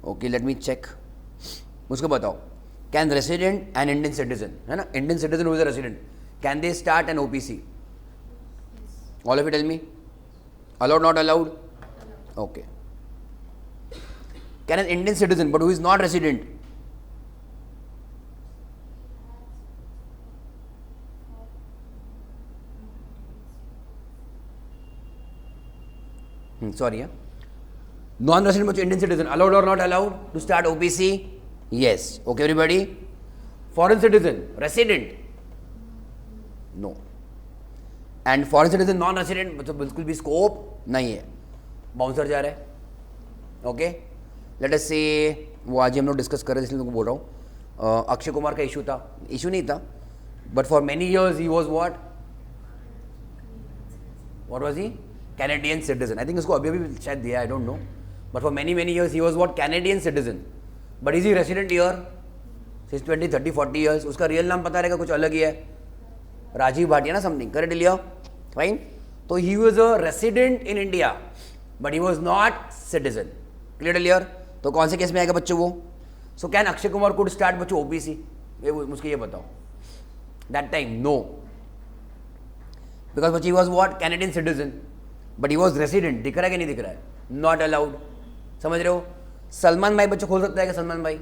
Okay, let me check. मुझको बताओ, can resident and Indian citizen, है ना, Indian citizen who is a resident, can they start an OPC? All of you tell me, allowed not allowed? Okay. Can an Indian citizen but who is not resident? Sorry, yeah. Non-resident but Indian citizen, allowed or not allowed to start OPC? Yes. Okay, everybody. Foreign citizen, resident? No. And foreign citizen, non-resident, मतलब बिल्कुल भी स्कोप नहीं है. बाउंसर जा रहा है. ओके, लेट अस से वो आज हम लोग डिस्कस कर रहे थे, इसलिए तुमको बोल रहा हूँ. अक्षय कुमार का इशू था, इशू नहीं था, but for many years he was what was he? Canadian citizen. I think उसको अभी अभी शायद दिया, I don't know. But for many years he was what? Canadian citizen. But is he resident here? Since 20, 30, 40 years. उसका रियल नाम पता रहेगा, कुछ अलग ही है. राजीव भाटिया ना समथिंग, करेक्ट लिया? फाइन. तो he was a resident in India, but he was not citizen. Clear लियर? तो कौन से केस में आएगा बच्चों वो? So can Akshay Kumar could start बच्चों OPC? मुझको ये बताओ. That time no. Because he was what? Canadian citizen. But he was resident. दिख रहा है कि नहीं दिख रहा है? Not allowed. समझ रहे हो? सलमान भाई बच्चों खोल सकता है क्या? सलमान भाई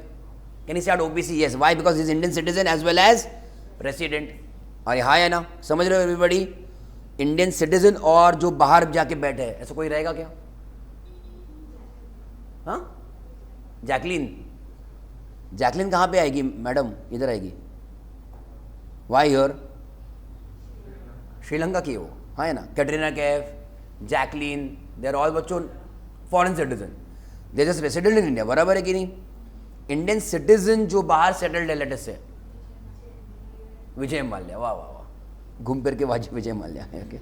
can he start OPC? Yes. Why? Because is Indian citizen as well as resident. अरे हाँ है ना, समझ रहे हो एवरीबडी? इंडियन सिटीजन और जो बाहर जाके बैठे हैं, ऐसा कोई रहेगा क्या? हाँ, जैकलीन. जैकलीन कहाँ पे आएगी मैडम? इधर आएगी. Y here? श्रीलंका की हो, हाँ है ना. Katrina Kaif, Jacqueline, they are all बच्चों foreign citizen. They just resident in India. बराबर है कि नहीं? इंडियन सिटीजन जो बाहर सेटल्ड है, लेटेस्ट से विजय माल्या. वाह वाह वाह, घूम फिर के विजय माल्या. ओके,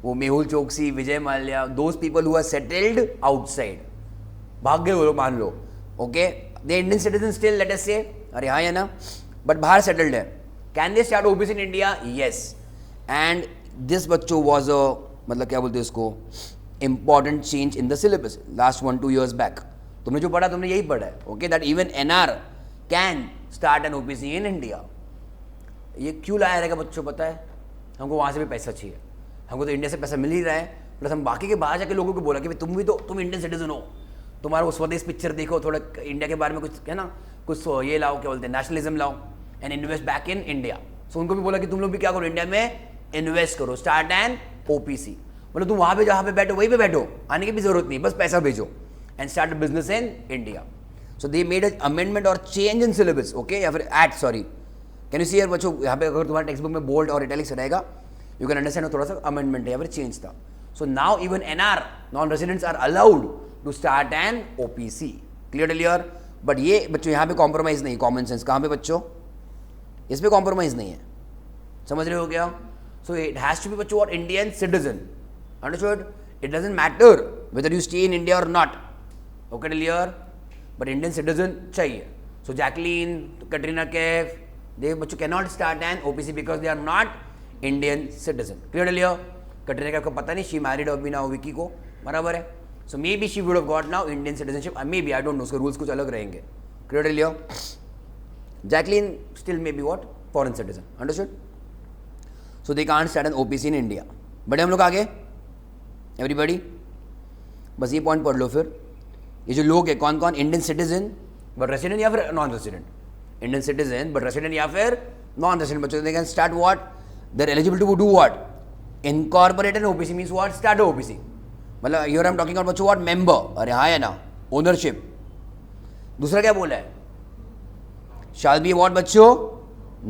वो Mehul Choksi, Vijay Mallya, those people who are settled outside, भाग गए वो लोग मान लो. Okay, they Indian citizen still, latest से. अरे हाँ है ना, बट बाहर सेटल्ड है. Can they start OPC in India? Yes. And this बच्चों वॉज अ, मतलब क्या बोलते हैं उसको, important change in the syllabus last 1-2 years back. तुमने जो पढ़ा तुमने यही पढ़ा है. Okay, that even NR can start an OPC in India. ये क्यों लाया रहेगा बच्चों? पता है, हमको वहाँ से भी पैसा चाहिए. हमको तो इंडिया से पैसा मिल ही रहा है, प्लस हम बाकी के बाहर जाके लोगों को बोला कि तुम भी तो, तुम इंडियन सिटीजन हो, तुम्हारा वो स्वदेश पिक्चर देखो, थोड़ा इंडिया के बारे में कुछ है ना, कुछ ये लाओ, क्या बोलते हैं, नेशनलिज्म लाओ and invest back in India. So उनको भी बोला कि तुम लोग भी क्या करो, इंडिया में इन्वेस्ट करो, स्टार्ट एन ओपीसी. मतलब तुम वहाँ पे जहाँ पे बैठो वहीं पे बैठो, आने की भी जरूरत नहीं, बस पैसा भेजो and start business in India. So they made amendment और चेंज इन सिलेबस. ओके, या फिर at, sorry, can you see here बच्चों, यहाँ पे अगर तुम्हारे टेक्स्ट बुक में बोल्ड और इटैलिक्स रहेगा, यू कैन अंडरस्टैंड थोड़ा सा अमेंडमेंट है या फिर चेंज था. So now even NR, non residents, are allowed to start an OPC. Clear clear? But ये बच्चों यहाँ पे कॉम्प्रोमाइज नहीं. कॉमन सेंस कहाँ पे बच्चों? इस पे कॉम्प्रोमाइज नहीं है. समझ रहे हो क्या? So it has to be बच्चों what? Indian citizen. Understood? It doesn't matter whether you stay in India or not. Okay, clear? But Indian citizen चाहिए. So Jacqueline, Katrina Kaif, they बच्चों cannot start an OPC because they are not Indian citizen. Clear, clear? Katrina Kaif को पता नहीं, she married अभी now विकी को, बराबर है. So maybe she would have got now Indian citizenship. Maybe, I don't know. उसके rules कुछ अलग रहेंगे. Clear, clear? Jacqueline still maybe what? Foreign citizen. Understood? So they can't start an OPC in India. बड़े हम लोग आगे एवरीबडी, बस ये पॉइंट पढ़ लो. फिर ये जो लोग हैं कौन कौन? इंडियन सिटीजन बट रेसिडेंट या फिर non resident. Indian citizen but resident या फिर नॉन रेसिडेंट बच्चों, they can start what? They are eligible to do what? Incorporate an OPC. Means what? Start OPC. मतलब here I am talking about बच्चों व्हाट? मेंबर. अरे हाँ है ना, ओनरशिप. दूसरा क्या बोला है? शैल बी व्हाट बच्चों?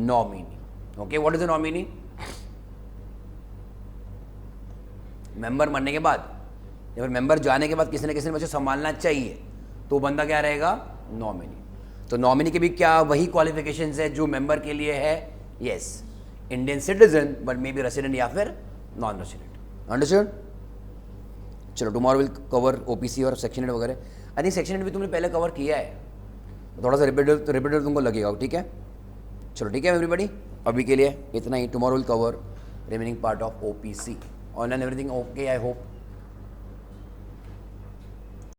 Nominee. Okay, what is the nominee? Member मरने के बाद या फिर मेंबर जाने के बाद किसी न किसी ने बच्चों संभालना चाहिए, तो बंदा क्या रहेगा? नॉमिनी. तो नॉमिनी के भी क्या वही क्वालिफिकेशंस है जो मेंबर के लिए है? Yes. Indian citizen but may be resident या फिर नॉन रेसिडेंट। अंडरस्टूड? चलो टुमारो विल कवर ओपीसी और सेक्शन 8 वगैरह। आई थिंक सेक्शन 8 भी तुमने पहले कवर किया है, थोड़ा सा रिपीटेड तुमको लगेगा, ठीक है? चलो ठीक है एवरीबॉडी, अभी के लिए इतना ही। Tomorrow will cover remaining part of OPC. Online everything okay I hope?